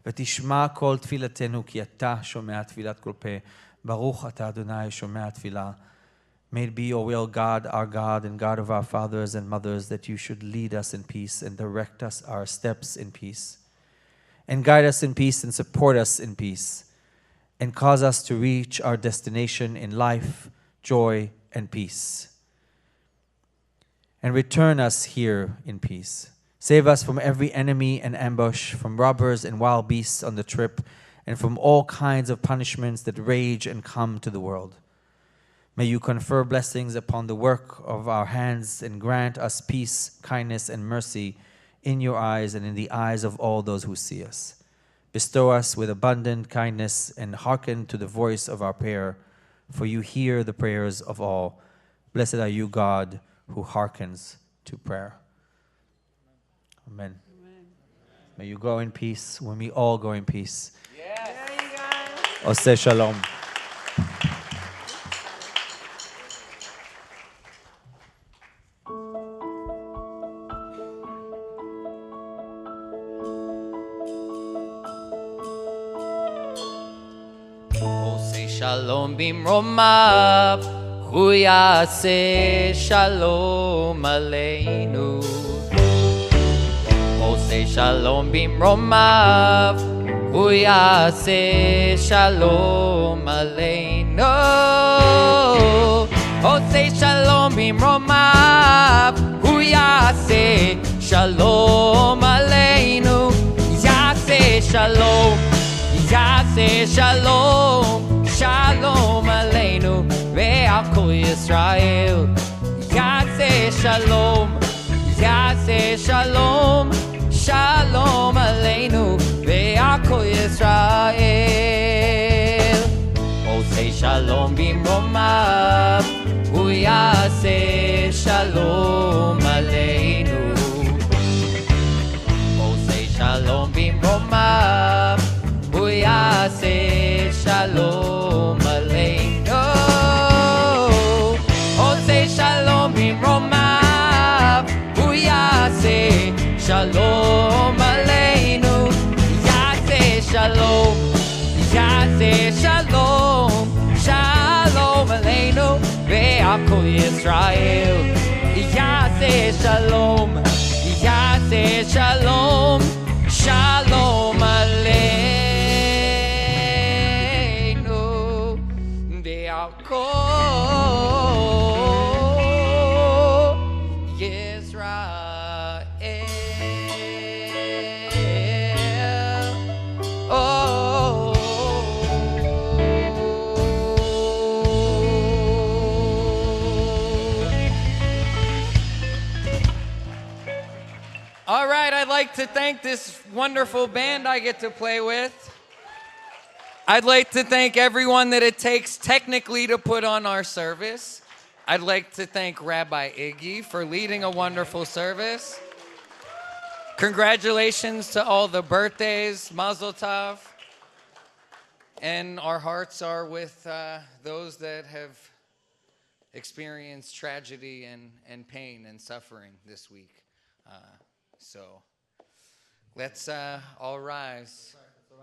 ותשמע כל תפילתנו, כי אתה שומע תפילת כל פה. ברוך אתה אדוני שומע תפילה. May it be your will, God, our God, and God of our fathers and mothers, that you should lead us in peace and direct us our steps in peace, and guide us in peace and support us in peace, and cause us to reach our destination in life, joy, and peace. And return us here in peace. Save us from every enemy and ambush, from robbers and wild beasts on the trip, and from all kinds of punishments that rage and come to the world. May you confer blessings upon the work of our hands and grant us peace, kindness, and mercy in your eyes and in the eyes of all those who see us. Bestow us with abundant kindness and hearken to the voice of our prayer, for you hear the prayers of all. Blessed are you, God, who hearkens to prayer. Amen. May you go in peace when we all go in peace. Yes. Oseh shalom. Shalom bimromav, hu yaseh shalom aleinu. Oseh shalom bimromav, hu yaseh shalom aleinu. Oseh shalom bimromav, hu yaseh shalom aleinu. Yaseh shalom, yaseh shalom. Shalom aleinu ve'al kol Yisrael. Yaseh shalom, yaseh shalom. Shalom aleinu ve'al kol Yisrael. Oseh shalom bimromav, hu yaseh shalom aleinu. Oseh shalom bimromav, hu yaseh shalom aleinu. Oseh shalom bimromav, hu yaseh shalom aleinu. Yaseh shalom, yaseh shalom. Shalom aleinu ve'al kol Yisrael. Yaseh shalom, yaseh shalom. Shalom aleinu ve'al kol Yisrael. Oh. All right, I'd like to thank this wonderful band I get to play with. I'd like to thank everyone that it takes technically to put on our service. I'd like to thank Rabbi Iggy for leading a wonderful service. Congratulations to all the birthdays, Mazel Tov. And our hearts are with those that have experienced tragedy and pain and suffering this week. So let's all rise. And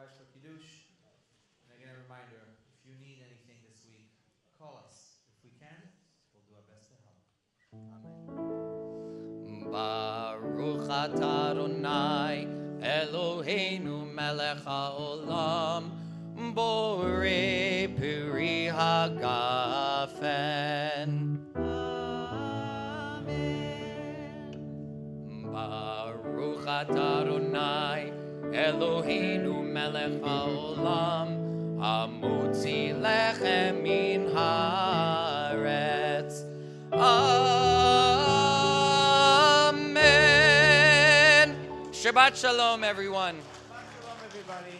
again, a reminder, if you need anything this week, call us. If we can, we'll do our best to help. Amen. Baruch atah Adonai Eloheinu melech haolam borei peri hagafen. Baruch atah Adonai Eloheinu melech haolam hamotzi lechem min haaretz. Amen. Shabbat shalom, everyone. Shalom, everybody.